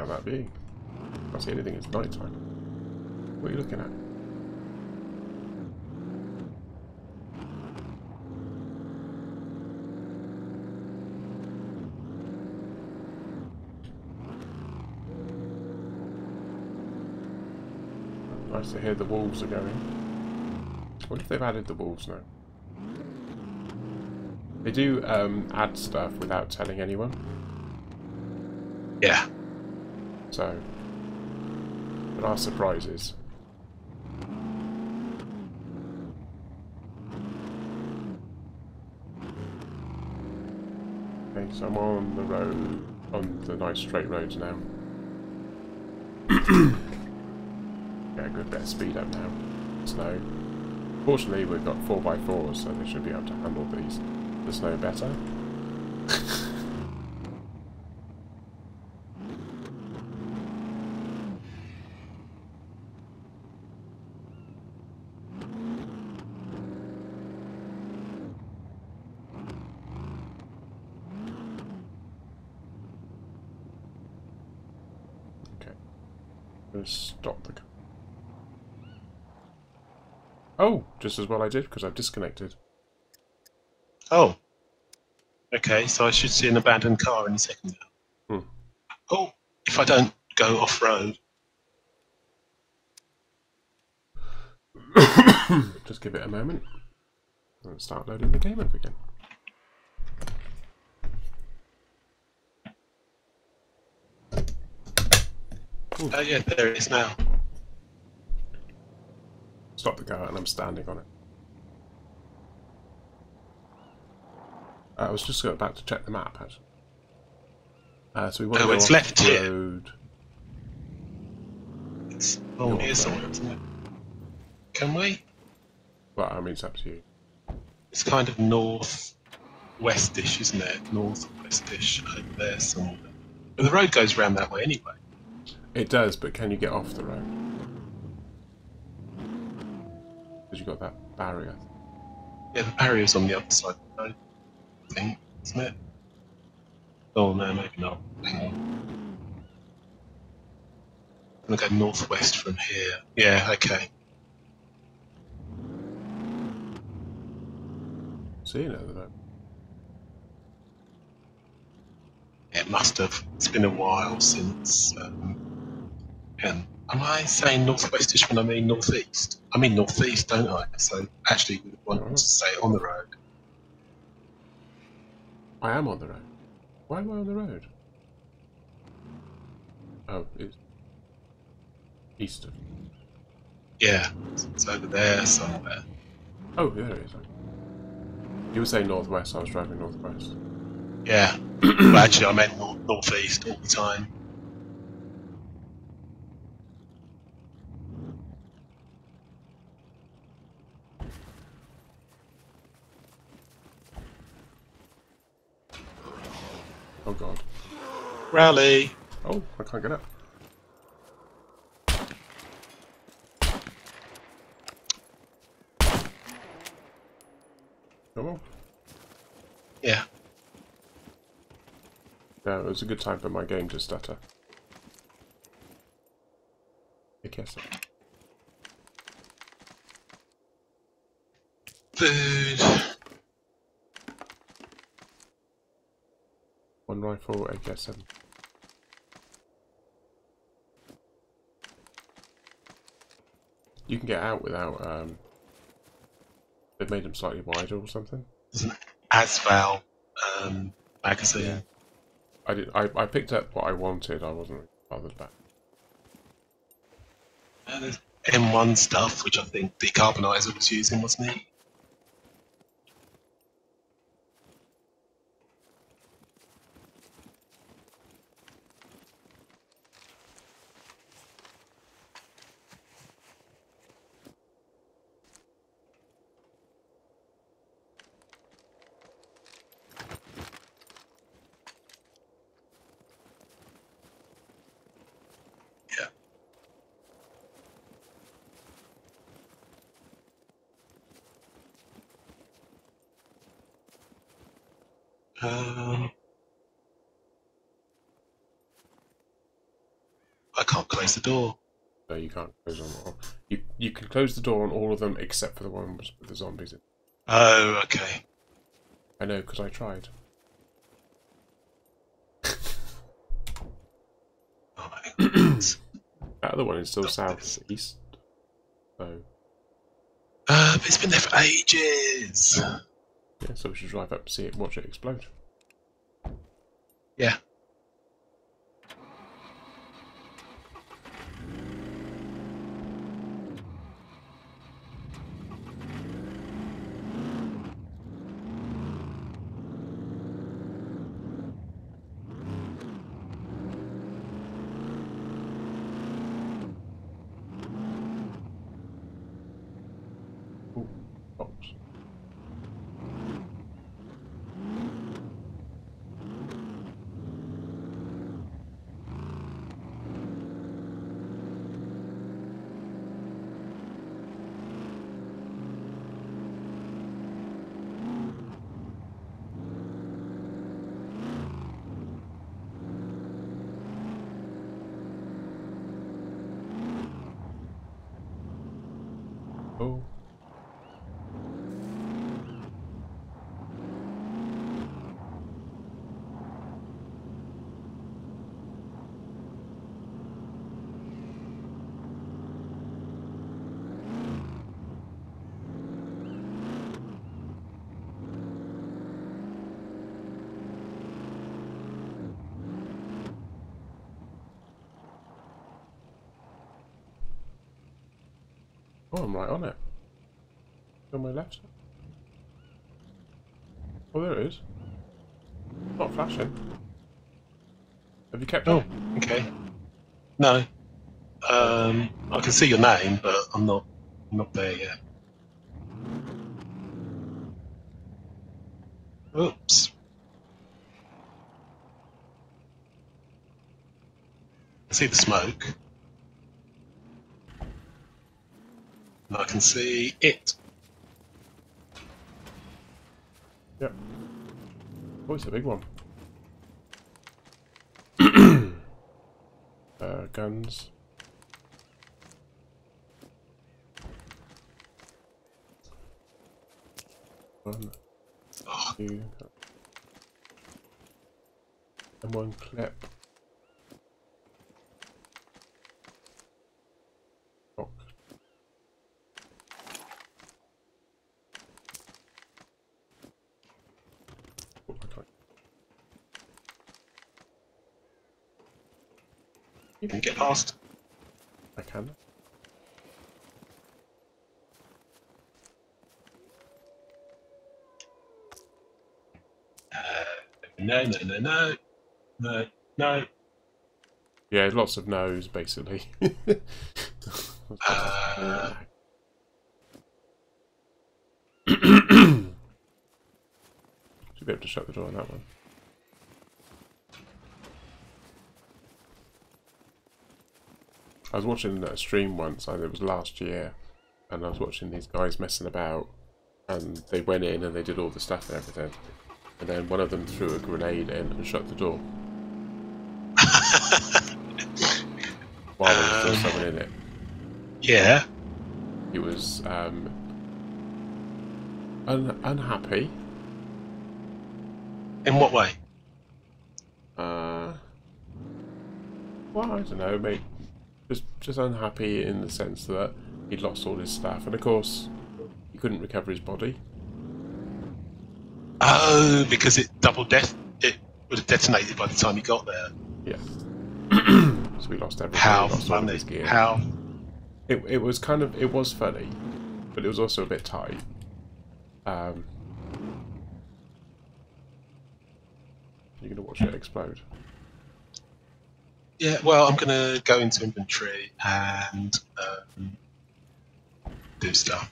that be? Can't see anything, it's night time. What are you looking at? Nice to hear the wolves are going. What if they've added the wolves now? They do add stuff without telling anyone.
Yeah.
So, there are surprises. Okay, so I'm on the road, on the nice straight roads now. Yeah, a good bit of speed up now. Snow. Fortunately, we've got 4x4s, so they should be able to handle the snow better. Okay. Let's stop the car. Oh, just as well I did, because I've disconnected.
Oh. Okay, so I should see an abandoned car any second now.
Hmm.
Oh, if I don't go off-road.
Just give it a moment. And start loading the game up again.
Oh yeah, there it is now.
Stop the car and I'm standing on it. I was just about to check the map, actually. So we want to go
it's
off
left
the
here.
road.
Oh, here's somewhere, isn't it? Can we?
Well, I mean, it's up to you.
It's kind of north-westish, isn't it? North-westish over there somewhere. But the road goes round that way anyway.
It does, but can you get off the road? Because you've got that barrier.
Yeah, the barrier's on the other side of the road, I think, isn't it? Oh no, maybe not. Hang on. I'm gonna go northwest from here. Yeah, okay.
Seeing it at the moment.
It must have. It's been a while since. And am I saying northwestish when I mean northeast? I mean northeast, don't I? So actually, we would want to say on the road.
I am on the road. Why am I on the road? Oh, it's... East of.
Yeah, it's over there somewhere.
Oh, there it is. You were saying northwest. I was driving northwest.
Yeah. Well, actually, I meant northeast all the time.
Oh god.
Rally.
Oh, I can't get up. Come on.
Yeah.
Yeah, it was a good time for my game to stutter. I guess so.
Food.
One rifle, AK-7. You can get out without, they've made them slightly wider or something.
There's an Asval magazine.
Yeah. I picked up what I wanted, I wasn't really bothered about.
There's M1 stuff, which I think Decarbonizer was using, wasn't he? Yeah. I can't close the door.
So you can't close on all. You can close the door on all of them except for the ones with the zombies in.
Oh, okay.
I know, because I tried.
Right.
That other one is still southeast. So
It's been there for ages.
yeah, so we should drive up, see it, watch it explode.
Yeah.
Ooh, box. Oh. Oh, I'm right on it. On my left side. Oh, there it is. Not flashing. Have you kept
Oh,
up?
okay. No. I can see your name, but I'm not there yet. Oops. I see the smoke. And I can see it.
Yep. Oh, it's a big one. Guns. One,
Oh,
two, and one clip. Oh. Oh, I can't.
you can get past.
I I can.
No, no, no, no, no, no.
Yeah, lots of no's, basically. Should be able to shut the door on that one. I was watching a stream once, I think it was last year, and I was watching these guys messing about, and they went in and they did all the stuff and everything, and then one of them threw a grenade in and shut the door. While there was still someone in it.
Yeah.
He was unhappy.
In what way?
Well, I don't know, mate. Just unhappy in the sense that he'd lost all his stuff, and of course, he couldn't recover his body.
Oh, because it it would have detonated by the time he got there.
Yeah. So we lost everything.
How
we lost all of
funny!
his gear.
How?
It was kind of, it was funny, but it was also a bit tight. You're gonna watch it explode.
Yeah. Well, I'm gonna go into inventory and do stuff.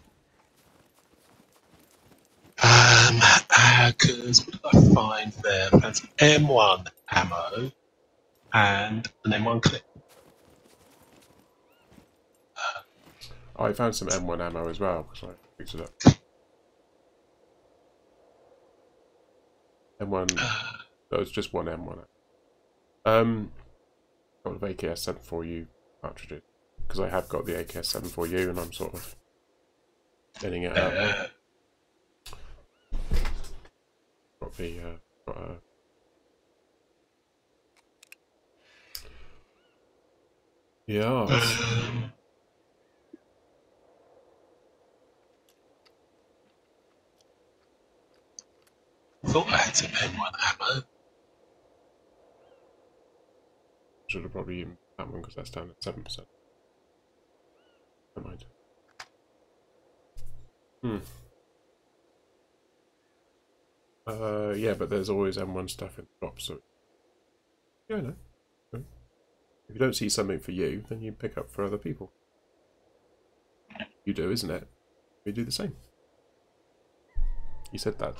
Because what did I find there? I found some M1 ammo and an M1 clip.
I found some M1 ammo as well because I picked it up. M1. That was just one M1. A couple of AKS-74U cartridges because I have got the AKS-74U and I'm sort of getting it out. Got the yeah.
Thought I had some M1 ammo.
Should have probably used that one because that's down at 7%. Never mind. Yeah, but there's always M1 stuff in the shop, so yeah, I know. If you don't see something for you, then you pick up for other people. You do, isn't it? We do the same. You said that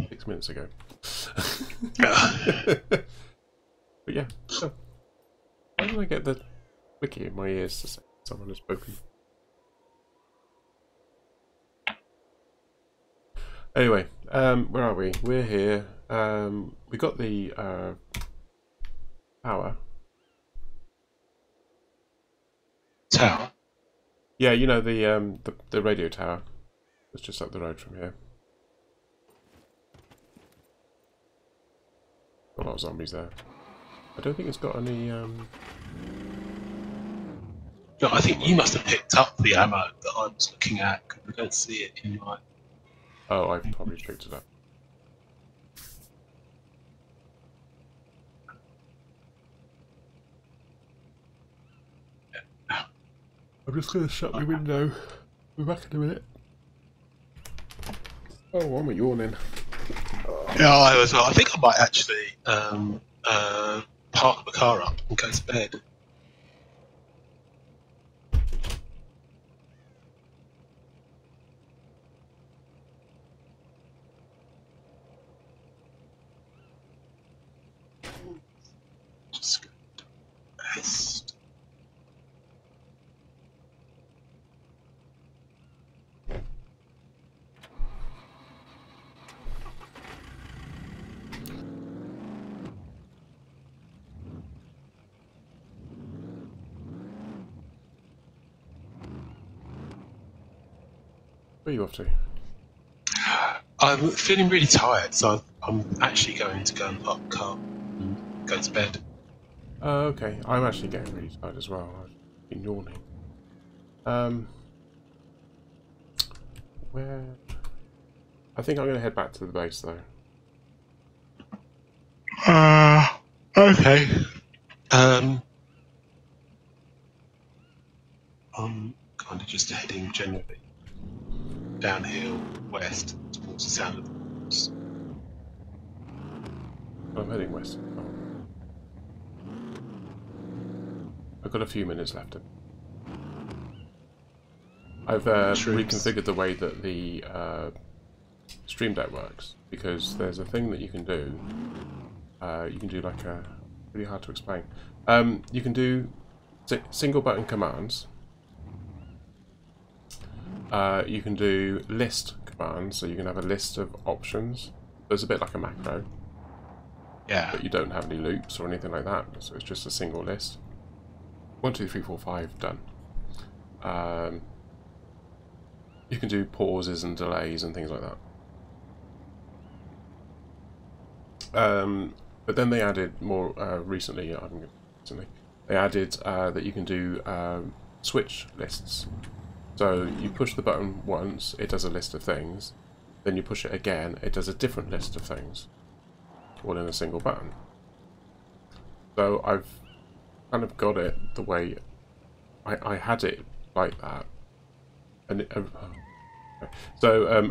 6 minutes ago. But yeah, so why don't I get the wiki in my ears to say someone has spoken? Anyway, where are we? We're here. We got the power.
Tower?
Yeah, you know the radio tower. It's just up the road from here. Got a lot of zombies there. I don't think it's got any.
No, I think you must have picked up the ammo that I was looking at because I don't see it in my.
Oh, I've probably picked it up. I'm just going to shut my window. We're back in a minute. Oh, I'm yawning.
Yeah, I was. I think I might actually park the car up and go to bed. Just go to rest.
Where are you off to?
I'm feeling really tired, so I'm actually going to go and park the car and go to bed.
Okay, I'm actually getting really tired as well. I've been yawning. Where? I think I'm going to head back to the base though.
Okay. I'm kind of just heading generally downhill west towards the sound of the horns.
I'm heading west. I've got a few minutes left. I've reconfigured the way that the Stream Deck works, because there's a thing that you can do. You can do like a... really hard to explain. You can do single button commands. You can do list commands, so you can have a list of options. It's a bit like a macro.
Yeah.
But you don't have any loops or anything like that, so it's just a single list. 1, 2, 3, 4, 5, done. You can do pauses and delays and things like that. But then they added more recently, they added that you can do switch lists. So you push the button once, it does a list of things. Then you push it again, it does a different list of things. All in a single button. So I've kind of got it the way I had it like that. And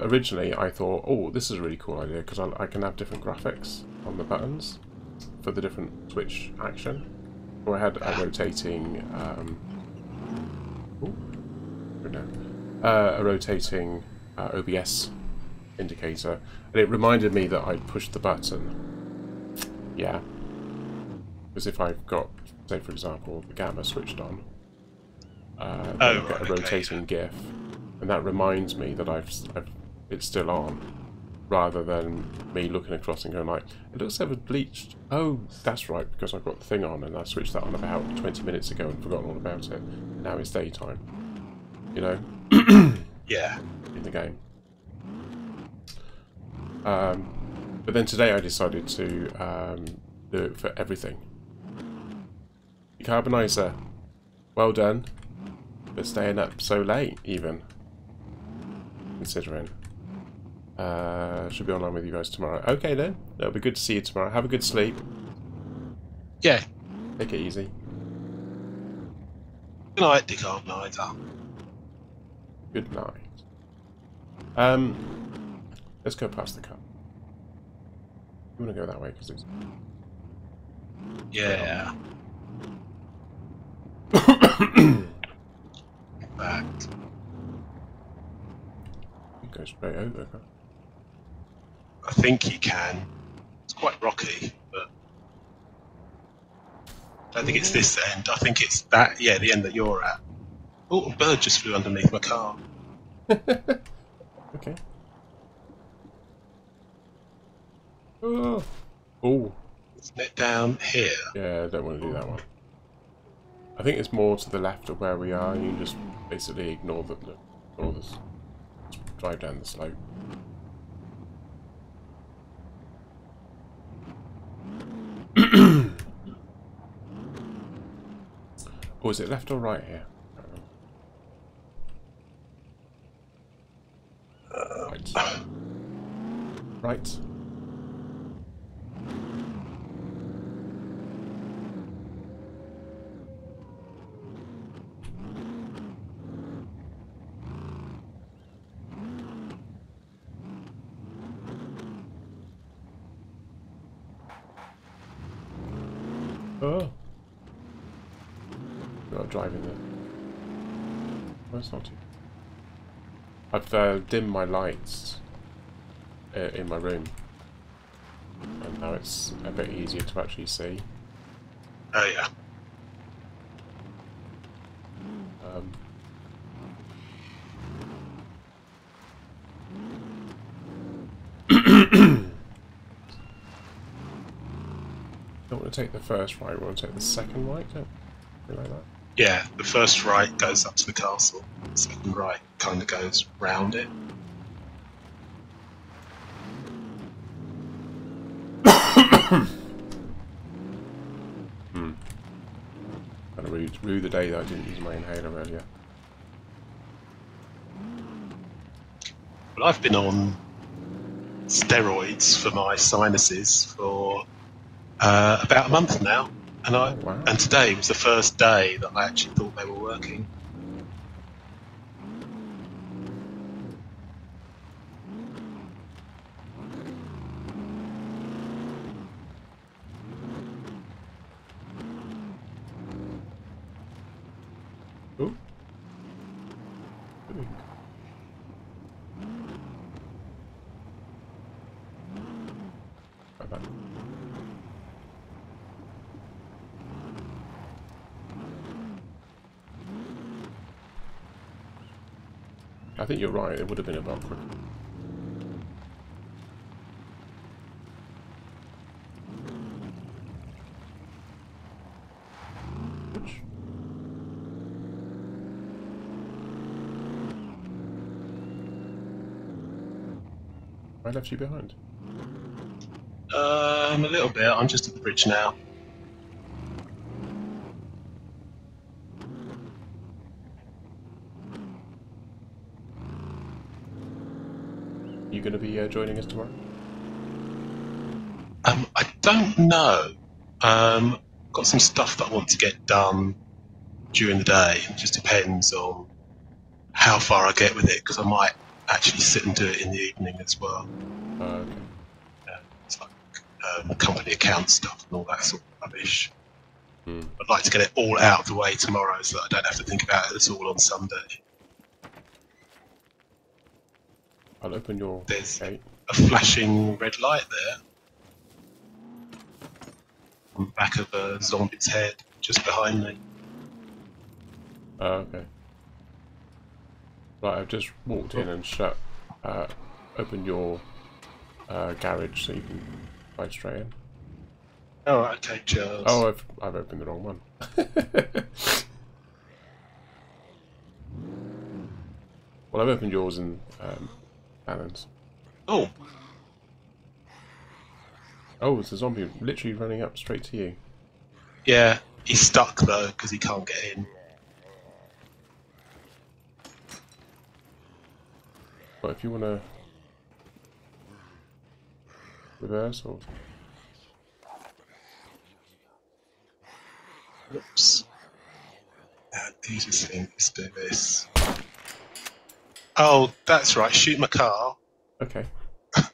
originally I thought, oh, this is a really cool idea, because I can have different graphics on the buttons for the different switch action. So I had a rotating OBS indicator, and it reminded me that I'd pushed the button. Yeah, because if I've got, say for example, the gamma switched on, then I get a rotating GIF, and that reminds me that it's still on, rather than me looking across and going like, it looks like it's bleached. Oh, that's right, because I've got the thing on, and I switched that on about 20 minutes ago and forgotten all about it. Now it's daytime. You know?
Yeah.
In the game. But then today I decided to do it for everything. Decarbonizer, well done for staying up so late, even. Considering. Should be online with you guys tomorrow. Okay then, it'll be good to see you tomorrow. Have a good sleep.
Yeah.
Take it easy.
Good night, Decarbonizer.
Good night. Let's go past the car. I'm gonna go that way because it's...
Yeah. Back.
You go straight over.
I think you can. It's quite rocky, but I don't think it's this end. I think it's that, yeah, the end that you're at. Oh, a bird just flew underneath my car.
Okay. Oh.
Isn't it down here?
Yeah, I don't want to do that one. I think it's more to the left of where we are. You just basically ignore this. Drive down the slope. Or is it left or right here? Right. Right. Oh. Not driving there. Oh, it's not too. I've dimmed my lights in my room, and now it's a bit easier to actually see.
Oh yeah.
Don't want to take the first right, we want to take the second right, don't we? Like that.
Yeah, the first right goes up to the castle. The second right kind of goes round it.
Kind of rue the day that I didn't use my inhaler earlier.
Well, I've been on steroids for my sinuses for about a month now, and
Wow.
and today was the first day that I actually thought they were working.
I think you're right, it would have been about quicker. I left you behind.
A little bit. I'm just at the bridge now.
You going to be joining us tomorrow?
I don't know. Got some stuff that I want to get done during the day. It just depends on how far I get with it, because I might actually sit and do it in the evening as well.
Okay.
It's like company account stuff and all that sort of rubbish.
Hmm.
I'd like to get it all out of the way tomorrow so that I don't have to think about it at all on Sunday.
I'll open your
There's
gate.
a flashing red light there on the back of a zombie's head just behind me.
Okay. Right, I've just walked in and opened your garage so you can fly straight in.
Oh, okay, Charles.
Oh, I've opened the wrong one. Well, I've opened yours and Alan's.
Oh,
Oh, it's a zombie literally running up straight to you.
yeah, he's stuck though because he can't get in.
But if you want to reverse or...
Oops. These are things do this. Oh, that's right. Shoot my car.
Okay.
I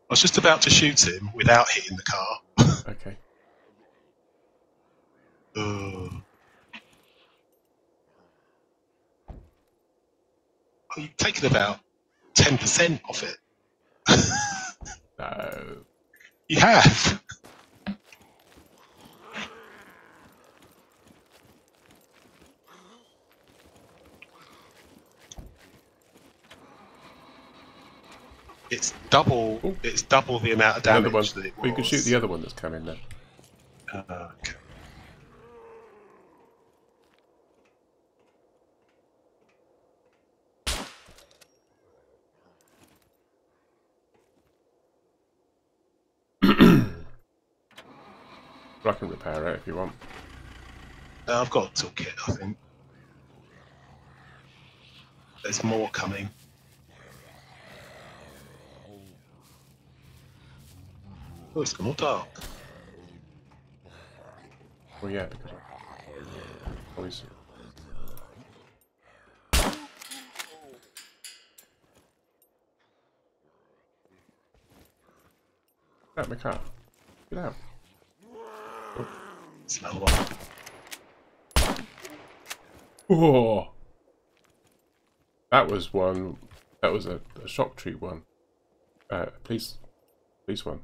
was just about to shoot him without hitting the car.
Okay.
Oh, you've taken about 10% off it.
No.
You have. It's double.
Ooh.
It's double the amount of
Another
damage
one.
that it was.
Well, you can shoot the other one that's coming there.
Okay.
I can repair it if you want.
I've got a toolkit, I think. There's more coming. Oh, it's gone all dark.
Well, yeah, because I always... Get out my car. Get out. Oh.
It's another one.
Whoa! That was one. That was a shock treat one. Police one.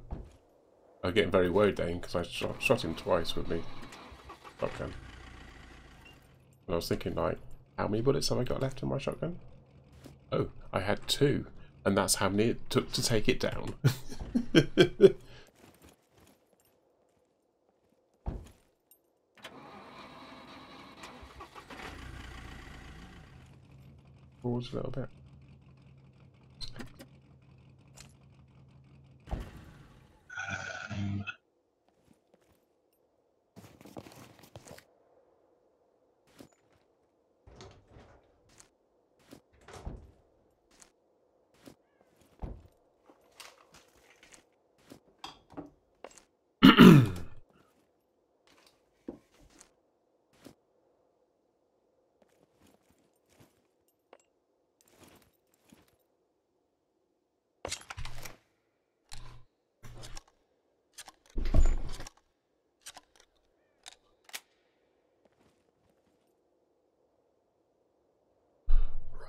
I was getting very worried then because I shot him twice with me shotgun. And I was thinking, like, how many bullets have I got left in my shotgun? Oh, I had 2, and that's how many it took to take it down. Forwards a little bit.
Um,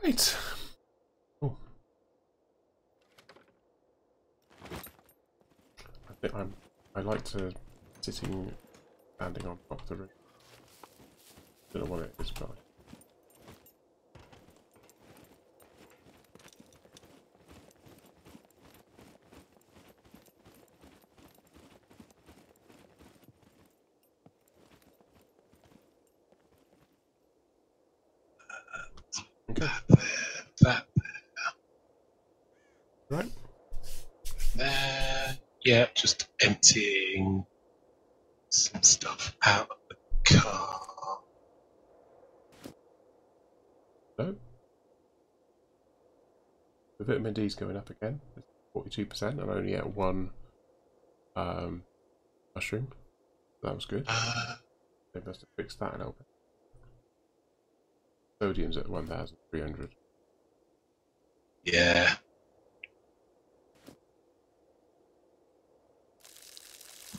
Right. Oh. I think I like to standing on top of the roof. Don't know what it is, but Okay.
That
Right.
there. Yeah, just emptying some stuff out of the car.
So the vitamin D is going up again. It's 42%. I'm only at one mushroom. That was good. They must have fixed that a little bit. Sodium's at 1,300.
Yeah.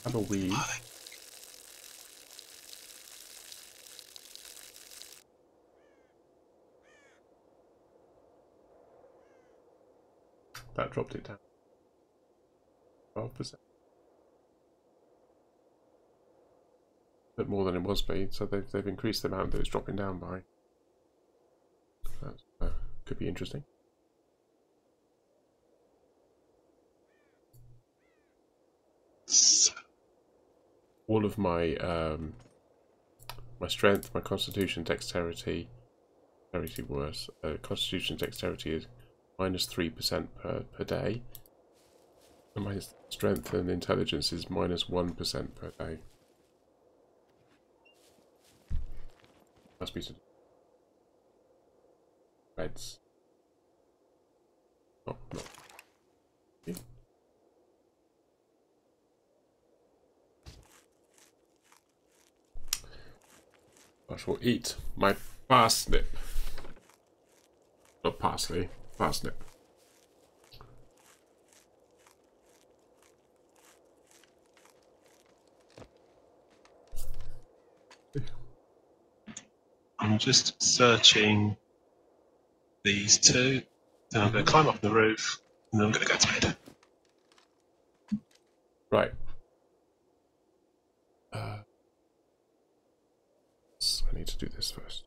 Have a weed. That dropped it down 12%. A bit more than it was being, so they've increased the amount that it's dropping down by. That could be interesting. All of my my strength, my constitution, dexterity, worse. Constitution, dexterity is -3% per day, and my strength and intelligence is -1% per day. Must be some reds. Oh, not. Yeah. I shall eat my parsnip. Not parsley, parsnip.
I'm just searching these two. Then I'm going to climb up the roof, and then I'm going to go to bed.
Right. I need to do this first.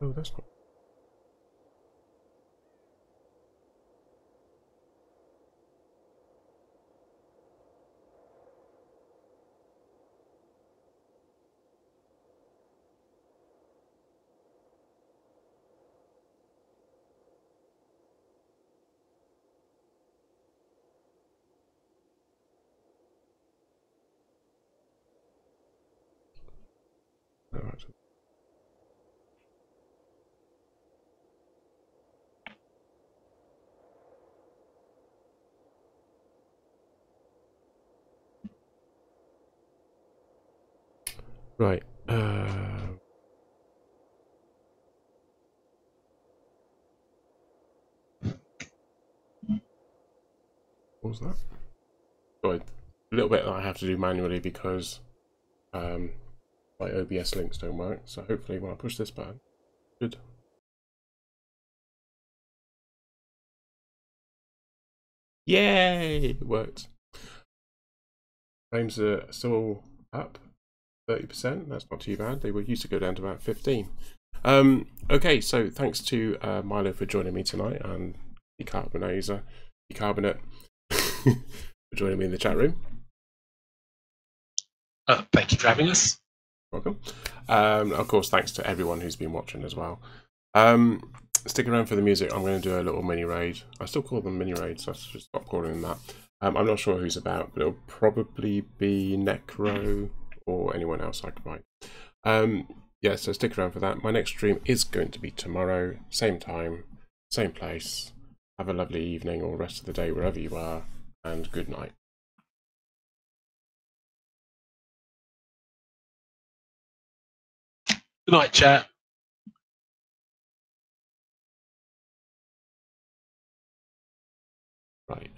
Oh, that's not. No, actually. Right. What was that? Oh, a little bit that I have to do manually because my OBS links don't work. So hopefully when I push this button, good. Yay! It worked. Frames are still up 30%. That's not too bad. They were used to go down to about 15. Okay, so thanks to Milo for joining me tonight and Bicarbonate for joining me in the chat room.
Thank you for having us.
Welcome. Of course, thanks to everyone who's been watching as well. Stick around for the music. I'm going to do a little mini raid. I still call them mini raids. So I should stop calling them that. I'm not sure who's about, but it'll probably be Necro or anyone else I can find. Yeah, so stick around for that. My next stream is going to be tomorrow, same time, same place. Have a lovely evening or rest of the day wherever you are, and good night.
Good night, chat.
Right.